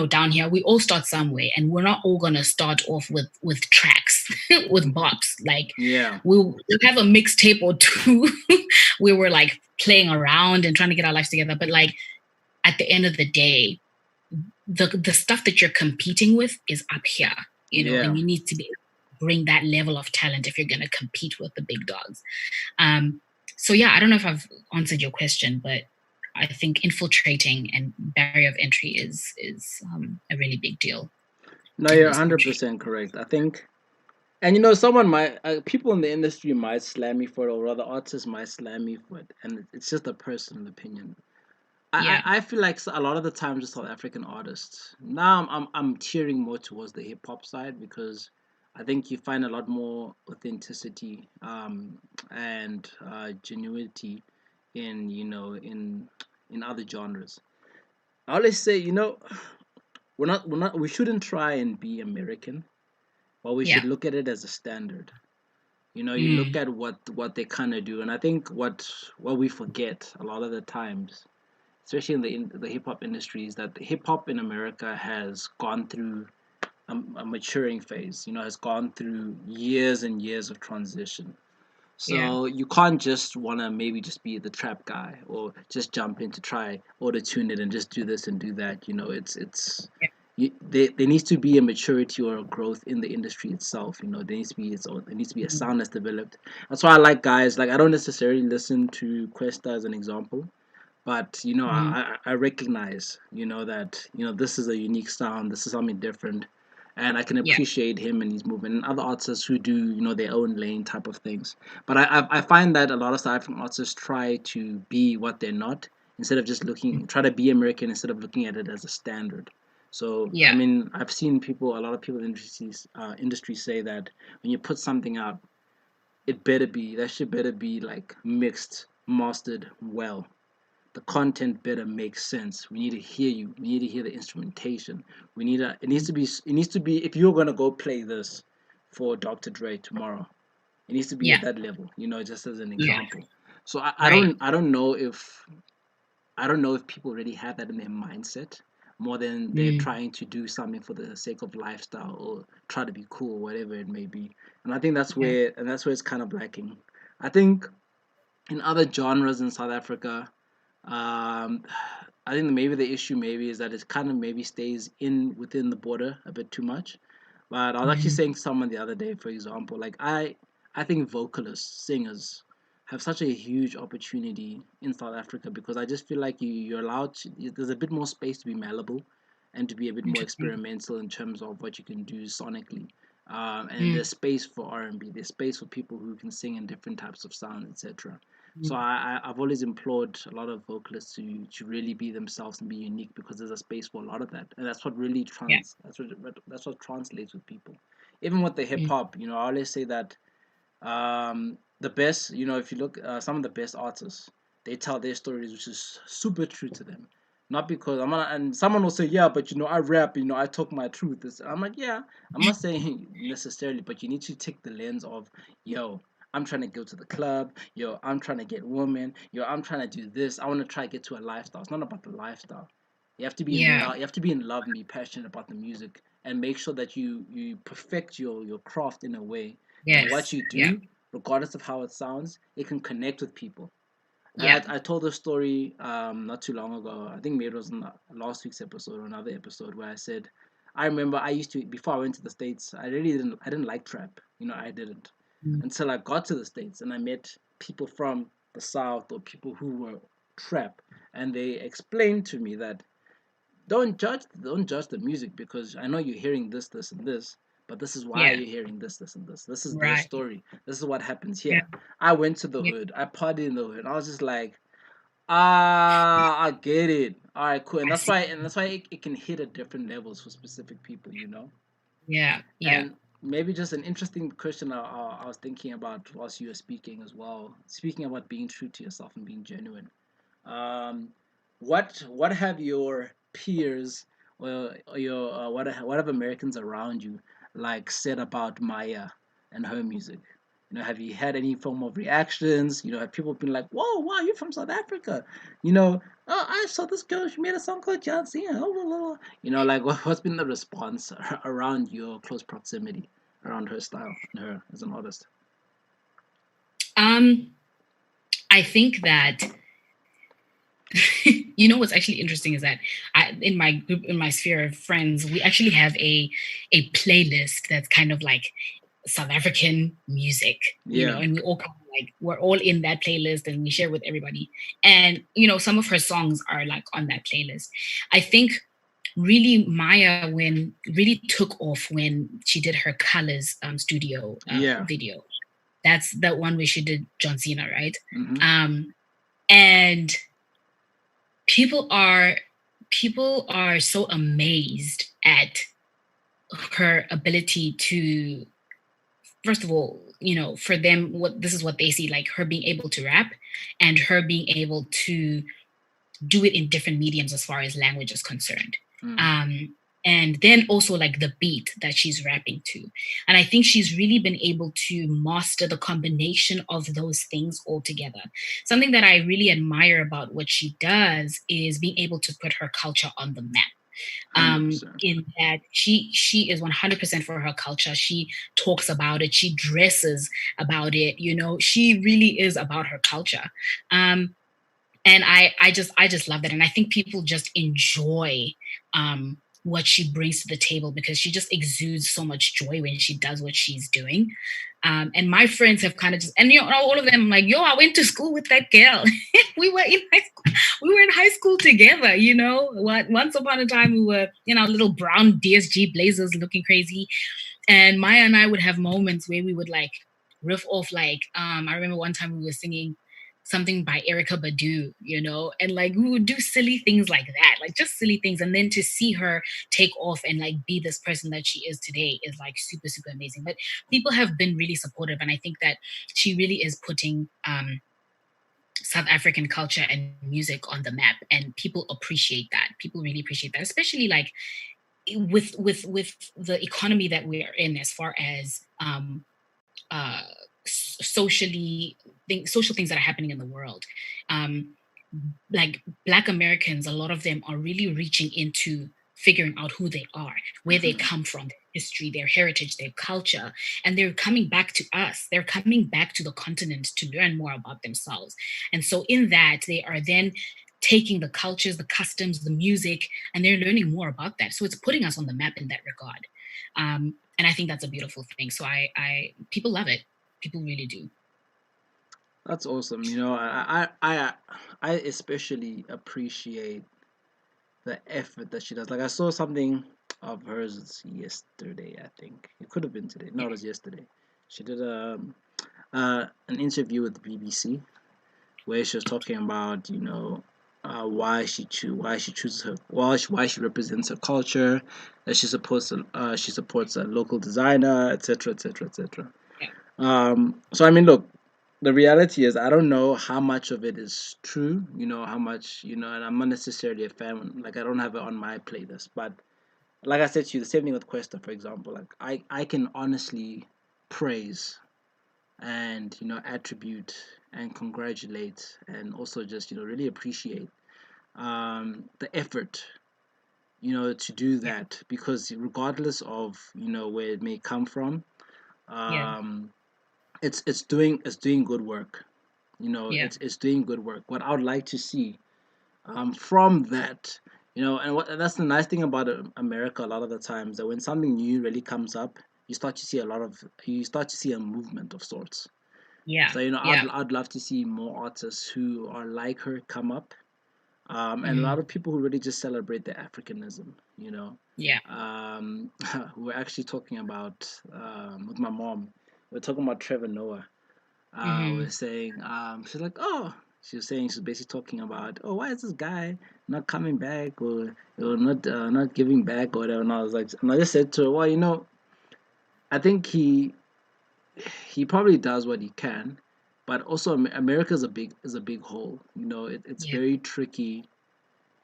down here. We all start somewhere, and we're not all gonna start off with tracks, with bops. Like we'll have a mixtape or two where we're like playing around and trying to get our lives together. But like at the end of the day, the stuff that you're competing with is up here, and you need to bring that level of talent if you're going to compete with the big dogs. So yeah, I don't know if I've answered your question, but I think infiltrating and barrier of entry is a really big deal. No, you're 100% correct. I think, and someone might, people in the industry might slam me for it, or rather, artists might slam me for it, and it's just a personal opinion. I feel like a lot of the times with South African artists now I'm tearing more towards the hip hop side, because I think you find a lot more authenticity and genuinity in in other genres. I always say we shouldn't try and be American, but we should look at it as a standard. You look at what they kind of do, and I think what we forget a lot of the times, especially in the hip hop industry, is that the hip hop in America has gone through a maturing phase. Has gone through years and years of transition. So you can't just want to maybe just be the trap guy, or just jump in to try auto tune it and just do this and do that. There needs to be a maturity or a growth in the industry itself. There needs to be there needs to be a sound that's developed. That's why I like guys like, I don't necessarily listen to Questa as an example, but I recognize that this is a unique sound, this is something different, and I can appreciate him and his movement, and other artists who do their own lane type of things. But I find that a lot of South African artists try to be what they're not, instead of just try to be American instead of looking at it as a standard. So I mean, I've seen a lot of people in industry say that when you put something out, that shit better be like mixed, mastered well. The content better make sense. We need to hear you. We need to hear the instrumentation. It needs to be, if you're gonna go play this for Dr. Dre tomorrow, it needs to be at that level, just as an example. So I don't know if people really have that in their mindset, more than they're trying to do something for the sake of lifestyle, or try to be cool, whatever it may be. And I think that's where it's kind of lacking. I think in other genres in South Africa, um, I think maybe the issue maybe is that it kind of maybe stays in within the border a bit too much. But I was actually Mm, saying to someone the other day, for example, like I think vocalists, singers, have such a huge opportunity in South Africa because I just feel like you're allowed to, there's a bit more space to be malleable and to be a bit more interesting. experimental in terms of what you can do sonically. And Mm, there's space for R&B. There's space for people who can sing in different types of sounds, etc. So mm, I've always implored a lot of vocalists to really be themselves and be unique because there's a space for a lot of that, and that's what really yeah. that's what translates with people. Even with the hip Mm, hop, I always say that the best, if you look, some of the best artists, they tell their stories, which is super true to them. Not because I'm not, and someone will say, yeah, but I rap, I talk my truth. I'm like, yeah, I'm not saying necessarily, but you need to take the lens of, yo, I'm trying to go to the club, yo, I'm trying to get women, yo, I'm trying to do this. I want to try to get to a lifestyle. It's not about the lifestyle. You have to be in yeah. love. You have to be in love and be passionate about the music, and make sure that you perfect your craft in a way that what Yes. you Yeah. do, regardless of how it sounds, it can connect with people. And Yeah. I told a story not too long ago. I think maybe it was in last week's episode or another episode where I said, I remember I used to, before I went to the States, I didn't like trap. I didn't Mm, until I got to the States and I met people from the South or people who were trap, and they explained to me that don't judge the music because I know you're hearing this and this, but this is why yeah. you're hearing this and this. This is their Right. story. This is what happens Yeah. here. I went to the Yeah. hood. I partied in the hood. I was just like, I get it. All right, cool. And I that's see. why it can hit at different levels for specific people. Yeah. Yeah. And maybe just an interesting question I was thinking about whilst you were speaking as well. Speaking about being true to yourself and being genuine. Um, what have your peers or your what have Americans around you like said about Maya and her music? Have you had any form of reactions? Have people been like, "Whoa, wow, you're from South Africa"? Oh, I saw this girl. She made a song called John Cena. Oh, blah, blah, blah." What's been the response around your close proximity around her style and her as an artist? Um, I think that what's actually interesting is that in my group, in my sphere of friends, we actually have a playlist that's kind of like South African music, Yeah. and we all kind of like we're all in that playlist and we share with everybody. And some of her songs are like on that playlist. I think really Maya when really took off when she did her Colors studio Yeah. video. That's the one where she did John Cena, right? Mm-hmm. And people are people are so amazed at her ability to, first of all, for them, what this is what they see, like her being able to rap and her being able to do it in different mediums as far as language is concerned. Mm. Um, and then also like the beat that she's rapping to. And I think she's really been able to master the combination of those things all together. Something that I really admire about what she does is being able to put her culture on the map. 100%. In that she is 100% for her culture. She talks about it. She dresses about it. She really is about her culture. And I just love that, and I think people just enjoy what she brings to the table because she just exudes so much joy when she does what she's doing. And my friends have kind of just, and all of them like, yo, I went to school with that girl. We were in high school together. What? Once upon a time, we were in our little brown DSG blazers, looking crazy, and Maya and I would have moments where we would like riff off. Like, I remember one time we were singing something by Erica Badu, and like we would do silly things like that, like just silly things. And then to see her take off and like be this person that she is today is like super, super amazing. But people have been really supportive. And I think that she really is putting South African culture and music on the map. And people appreciate that. People really appreciate that, especially like with the economy that we are in as far as uh social things that are happening in the world. Um, like Black Americans, a lot of them are really reaching into figuring out who they are, where they Mm-hmm. come from, their history, their heritage, their culture, and they're coming back to us. They're coming back to the continent to learn more about themselves. And so in that, they are then taking the cultures, the customs, the music, and they're learning more about that. So it's putting us on the map in that regard. And I think that's a beautiful thing. So people love it. People really do. That's awesome. You know, I especially appreciate the effort that she does. Like I saw something of hers yesterday. I think it could have been today. No, it was yesterday. She did an interview with the BBC where she was talking about why she chooses her why she represents her culture, that she supports a local designer, etc., etc., etc. Yeah. So I mean, look, the reality is I don't know how much of it is true, how much, and I'm not necessarily a fan, like I don't have it on my playlist, but like I said to you, the same thing with Questa, for example. Like I can honestly praise and attribute and congratulate and also just really appreciate the effort to do Yeah. that, because regardless of where it may come from, Yeah. um, it's doing good work. Yeah. It's doing good work. What I would like to see from that, and that's the nice thing about America. A lot of the times that when something new really comes up, you start to see a movement of sorts. Yeah. So Yeah. I'd love to see more artists who are like her come up, and a lot Mm. of people who really just celebrate their Africanism. Yeah. We were actually talking about with my mom. We are talking about Trevor Noah. We're Mm-hmm. saying she's like, oh, she was saying, she's basically talking about, oh, why is this guy not coming back, or not giving back or whatever. And I was like, and I just said to her, well, I think he probably does what he can, but also America is a big hole. It's Yeah. very tricky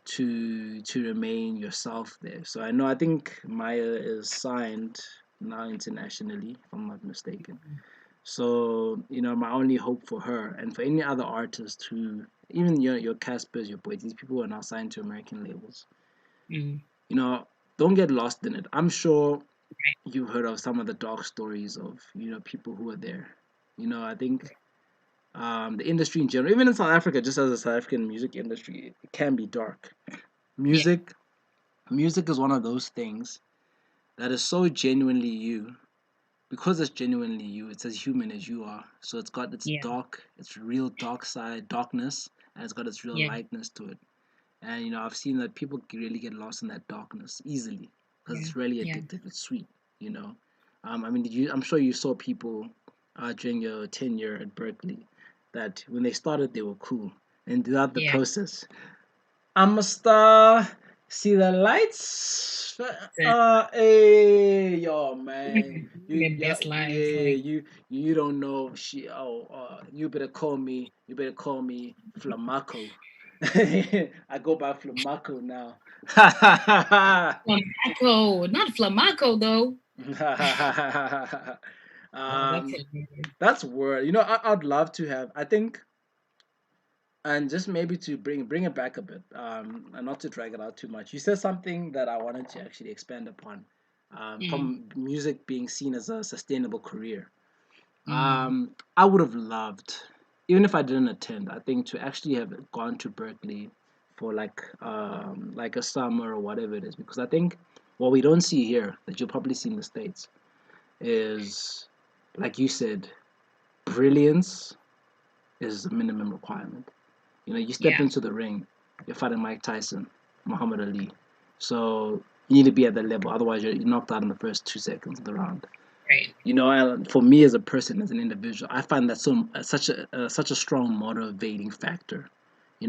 to remain yourself there. So I think Maya is signed now internationally, if I'm not mistaken. So my only hope for her and for any other artist who, even your Caspers, your Boyd, these people who are now signed to American labels, Mm. you know, don't get lost in it. I'm sure you've heard of some of the dark stories of people who are there. I think the industry in general, even in South Africa, just as a South African music industry, it can be dark. Yeah. Music, music is one of those things that is so genuinely you, because it's genuinely you. It's as human as you are. So it's got its Yeah. dark, its real darkness, and it's got its real Yeah. lightness to it. And I've seen that people really get lost in that darkness easily because Yeah. it's really Yeah. addictive. It's sweet, you know. I mean, I'm sure you saw people during your tenure at Berkeley that when they started they were cool, and throughout the Yeah. process, I'm a star. See the lights. Hey, yo, man. Their best lives, like. You don't know. You better call me. You better call me Flamaco. I go by Flamaco now. Flamaco, not Flamaco though. Oh, that's um, hilarious. that's word. I'd love to have. I think, and just maybe to bring it back a bit, and not to drag it out too much. You said something that I wanted to actually expand upon, Mm, from music being seen as a sustainable career. mm, I would have loved, even if I didn't attend, I think to actually have gone to Berkeley for like a summer or whatever it is, because I think what we don't see here that you'll probably see in the States is, like you said, brilliance is the minimum requirement. You step yeah, into the ring, you're fighting Mike Tyson, Muhammad Ali. So you need to be at that level. Otherwise, you're knocked out in the first 2 seconds of the round. right. And for me as a person, as an individual, I find that such a strong motivating factor.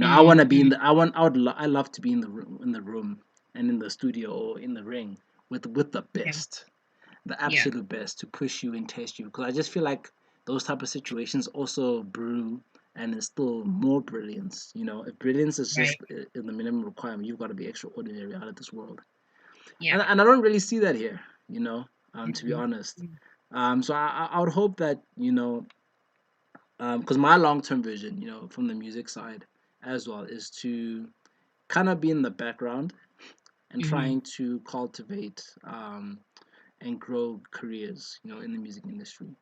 I want Mm, to be in mm, the I love to be in the room and in the studio or in the ring with the yeah, best, the yeah, absolute best to push you and test you, because I just feel like those type of situations also brew and instill more brilliance. If brilliance is right. just in the minimum requirement, you've got to be extraordinary out of this world, Yeah. and I don't really see that here. To be Mhm, honest. mm, So I would hope that because my long term vision, from the music side as well, is to kind of be in the background and mhm, trying to cultivate and grow careers, in the music industry.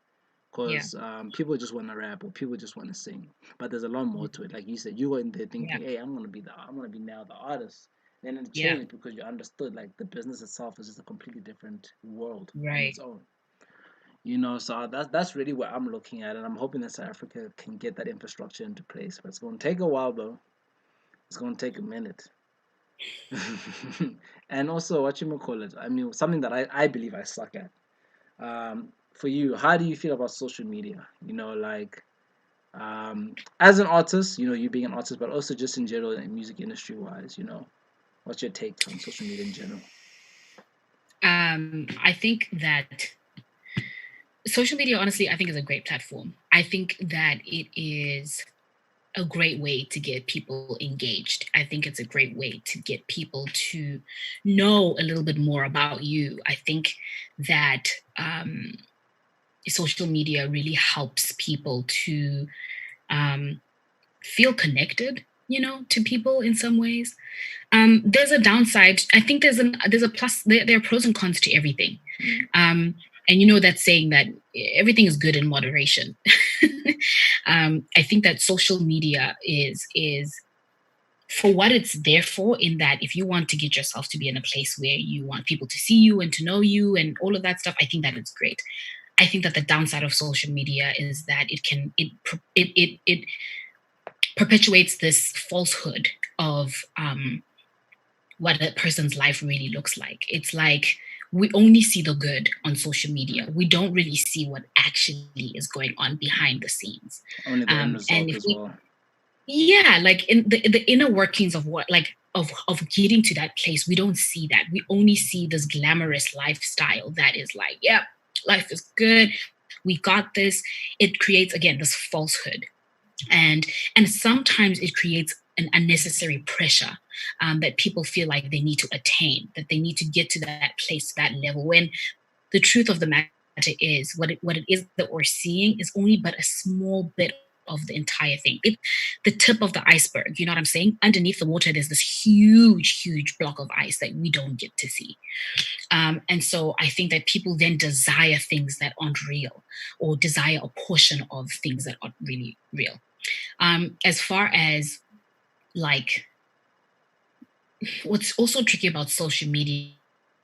Yeah. because people just want to rap or people just want to sing, but there's a lot more to it. Like you said, you were in there Yeah. thinking, "Hey, I'm gonna be now the artist." Then it Yeah. changed because you understood like the business itself is just a completely different world on its Right. own. So that's really what I'm looking at, and I'm hoping that South Africa can get that infrastructure into place. But it's going to take a while, though. It's going to take a minute. And also, what you call it? I mean, something that I believe I suck at. For you, how do you feel about social media? Like as an artist, you being an artist, but also just in general, in music industry wise, what's your take on social media in general? I think that social media, honestly, I think is a great platform. I think that it is a great way to get people engaged. I think it's a great way to get people to know a little bit more about you. I think that social media really helps people to um, feel connected, to people in some ways. There's a downside. I think there's a plus. There are pros and cons to everything. Mm. And that saying that everything is good in moderation. I think that social media is for what it's there for, in that if you want to get yourself to be in a place where you want people to see you and to know you and all of that stuff, I think that it's great. I think that the downside of social media is that it perpetuates this falsehood of what a person's life really looks like. It's like we only see the good on social media. We don't really see what actually is going on behind the scenes. Only the end And result if as we, well. yeah, like in the inner workings of what, like of getting to that place, we don't see that. We only see this glamorous lifestyle that is like, yeah, life is good. We got this. It creates again this falsehood, and sometimes it creates an unnecessary pressure that people feel like they need to attain, that they need to get to that place, that level, when the truth of the matter is what it is that we're seeing is only but a small bit of the entire thing. It's the tip of the iceberg. You know what I'm saying? Underneath the water, there's this huge block of ice that we don't get to see. And so I think that people then desire things that aren't real, or desire a portion of things that aren't really real. As far as like what's also tricky about social media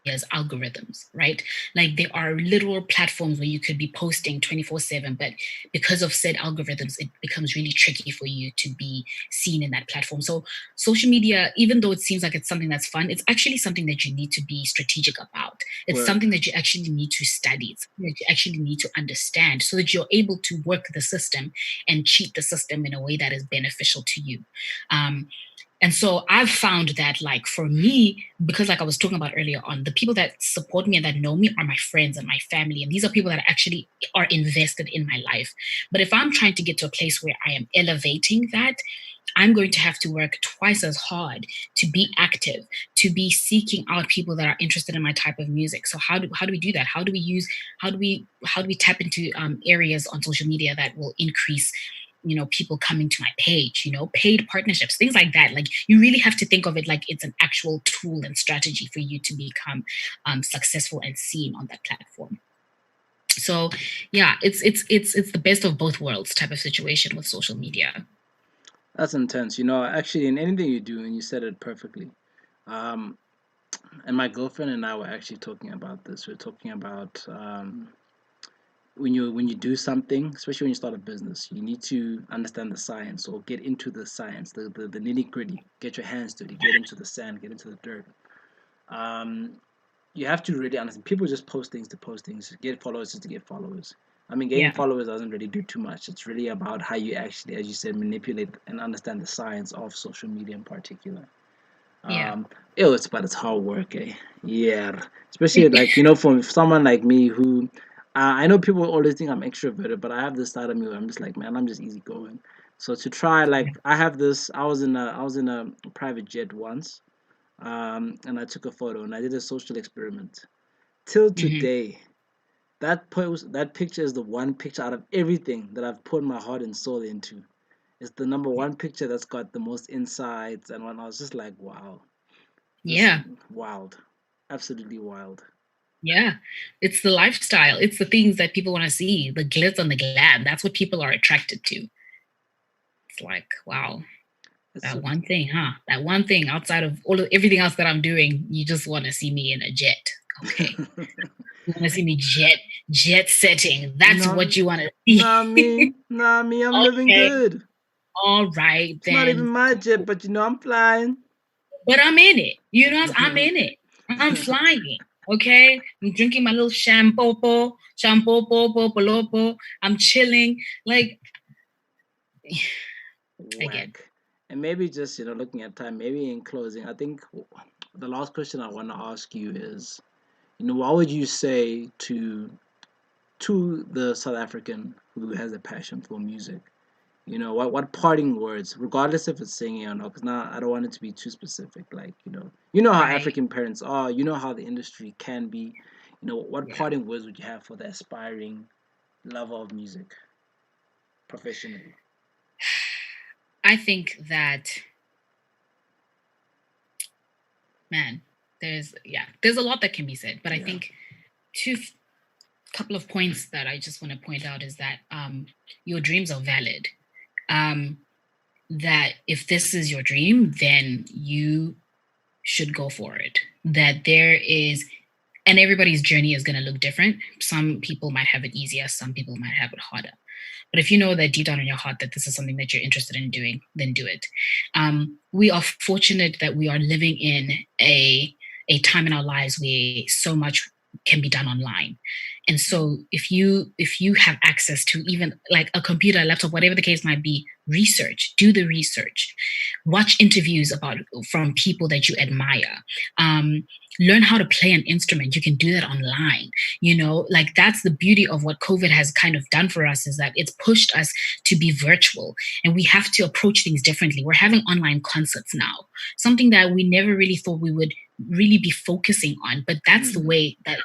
is algorithms, right? Like there are literal platforms where you could be posting 24/7, but because of said algorithms, it becomes really tricky for you to be seen in that platform. So social media, even though it seems like it's something that's fun, it's actually something that you need to be strategic about. It's Word. something that you actually need to study. It's something that you actually need to understand so that you're able to work the system and cheat the system in a way that is beneficial to you. Um, and so I've found that, like, for me, because like I was talking about earlier on, the people that support me and that know me are my friends and my family. And these are people that actually are invested in my life. But if I'm trying to get to a place where I am elevating that, I'm going to have to work twice as hard to be active, to be seeking out people that are interested in my type of music. So how do we do that? How do we tap into areas on social media that will increase people coming to my page, paid partnerships, things like that. Like you really have to think of it like it's an actual tool and strategy for you to become successful and seen on that platform. So yeah, it's the best of both worlds type of situation with social media. That's intense. Actually, in anything you do, and you said it perfectly. Um, and my girlfriend and I were actually talking about this. We're talking about when you do something, especially when you start a business, you need to understand the science or get into the science, the nitty gritty. Get your hands dirty. Get into the sand. Get into the dirt. Um, you have to really understand. People just post things to post things, get followers just to get followers. I mean, getting Yeah, followers doesn't really do too much. It's really about how you actually, as you said, manipulate and understand the science of social media in particular. yeah. Um, but it's hard work, eh? Yeah, especially like for someone like me who, I know people always think I'm extroverted, but I have this side of me where I'm just like, man, I'm just easygoing. So to try, like, I have this. I was in a private jet once, and I took a photo and I did a social experiment. Till Hmm. today, that picture is the one picture out of everything that I've put my heart and soul into. It's the number one picture that's got the most insights, and when I was just like, wow, this Yeah. wild, absolutely wild. Yeah, it's the lifestyle. It's the things that people want to see, the glitz and the glam. That's what people are attracted to. It's like, wow, It's that so one thing, huh? That one thing outside of everything else that I'm doing, you just want to see me in a jet. Okay. You want to see me jet setting. That's what you want to see. nah me, I'm living Okay. good. All right, It's not even then. my jet, but I'm flying. But I'm in it. You know, I'm in it. I'm flying. Okay. I'm drinking my little shampoo, polopo. I'm chilling. Like, again. Whack. And maybe just, looking at time, maybe in closing, I think the last question I want to ask you is, what would you say to the South African who has a passion for music? What parting words, regardless if it's singing or not, because now I don't want it to be too specific. Like, how Right. African parents are, how the industry can be. What Yeah. parting words would you have for the aspiring lover of music professionally? I think that, man, there's a lot that can be said. But I Yeah. think two couple of points that I just want to point out is that your dreams are valid. Um, that if this is your dream, then you should go for it. That there is, and everybody's journey is going to look different. Some people might have it easier, some people might have it harder. But if you know that deep down in your heart that this is something that you're interested in doing, then do it. We are fortunate that we are living in a time in our lives where so much can be done online. And so if you have access to even like a computer, a laptop, whatever the case might be, do the research, watch interviews about from people that you admire, learn how to play an instrument. You can do that online. Like that's the beauty of what COVID has kind of done for us, is that it's pushed us to be virtual, and we have to approach things differently. We're having online concerts now, something that we never really thought we would really be focusing on, but that's the way that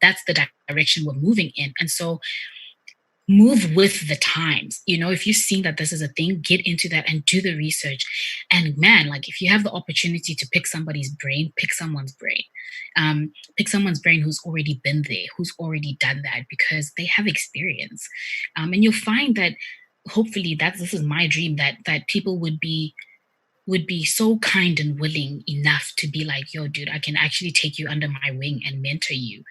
that's the direction we're moving in. And so move with the times. If you're seeing that this is a thing, get into that and do the research. And man, like if you have the opportunity to pick somebody's brain, pick someone's brain. Pick someone's brain who's already been there, who's already done that, because they have experience. And you'll find that hopefully this is my dream, that people would be so kind and willing enough to be like, yo, dude, I can actually take you under my wing and mentor you,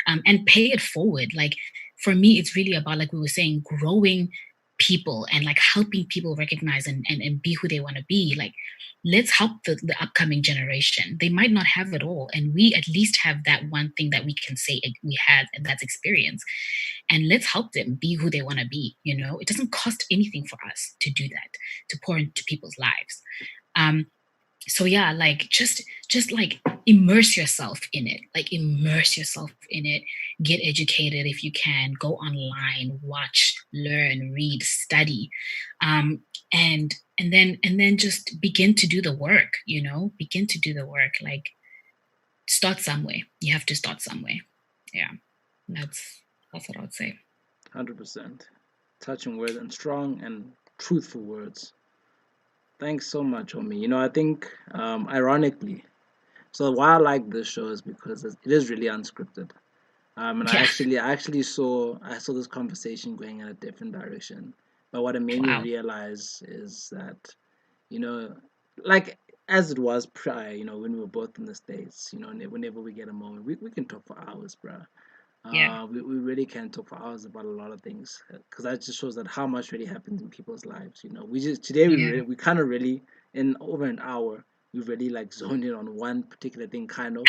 and pay it forward. Like for me, it's really about, like we were saying, growing people and like helping people recognize and be who they want to be. Like, let's help the upcoming generation. They might not have it all. And we at least have that one thing that we can say we have, and that's experience. And let's help them be who they want to be. It doesn't cost anything for us to do that, to pour into people's lives. So yeah, like just like immerse yourself in it. Like immerse yourself in it. Get educated if you can. Go online, watch, learn, read, study, and then just begin to do the work. Begin to do the work. Like start somewhere. You have to start somewhere. Yeah, that's what I would say. 100%. Touching words and strong and truthful words. Thanks so much, Omi. I think, ironically, so why I like this show is because it is really unscripted. And I Yeah. actually saw this conversation going in a different direction. But what it made me Wow. realize is that, you know, like as it was prior, when we were both in the States, whenever we get a moment, we can talk for hours, bruh. Yeah. We really can talk for hours about a lot of things, because that just shows that how much really happens in people's lives. We just today Yeah. we kind of really, in over an hour, we really like zoned in on one particular thing, kind of.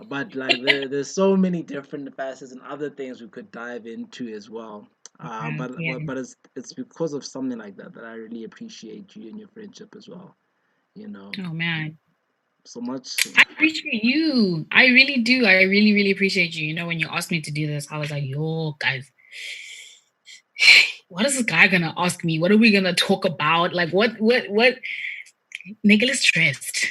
But like there's so many different facets and other things we could dive into as well. Yeah. But it's because of something like that that I really appreciate you and your friendship as well. You know, Oh man. so much. I appreciate you. I really do. I really, really appreciate you. When you asked me to do this, I was like, yo, guys, what is this guy gonna ask me? What are we gonna talk about? Like what Nicholas stressed,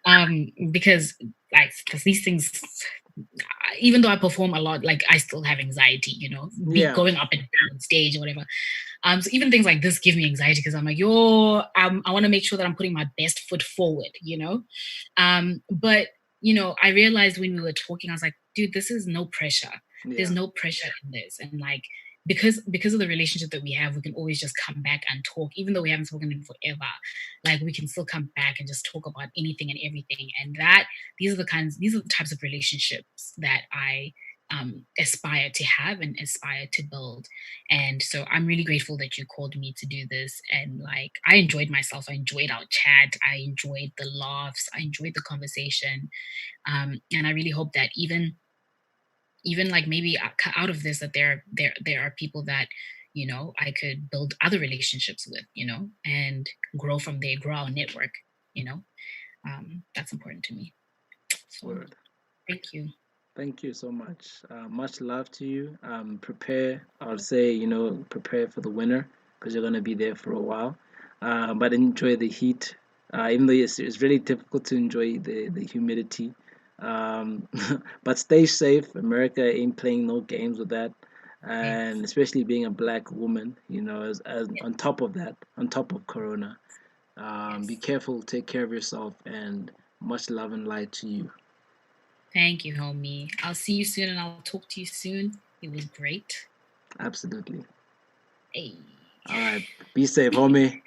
Like because like because these things, even though I perform a lot, like I still have anxiety, be Yeah. going up and down stage or whatever. So even things like this give me anxiety because I'm like, yo, I want to make sure that I'm putting my best foot forward, But I realized when we were talking, I was like, dude, this is no pressure. There's Yeah. no pressure in this. And like, because of the relationship that we have, we can always just come back and talk, even though we haven't spoken in forever. Like, we can still come back and just talk about anything and everything. And these are the types of relationships that I aspire to have and aspire to build. And so I'm really grateful that you called me to do this. And like, I enjoyed myself. I enjoyed our chat. I enjoyed the laughs. I enjoyed the conversation. And I really hope that even like maybe out of this, that there are people that I could build other relationships with, and grow from there, grow our network. That's important to me. So Word. thank you. Thank you so much. Much love to you. Prepare. I'll say, prepare for the winter because you're gonna be there for a while. But enjoy the heat. Even though it's really difficult to enjoy the humidity. Um, but stay safe. America ain't playing no games with that. Yes. And especially being a black woman, as on top of that, on top of Corona, be Yes. careful, take care of yourself, and much love and light to you. Thank you, homie. I'll see you soon and I'll talk to you soon. It was great. Absolutely. Hey. All right. Be safe, homie.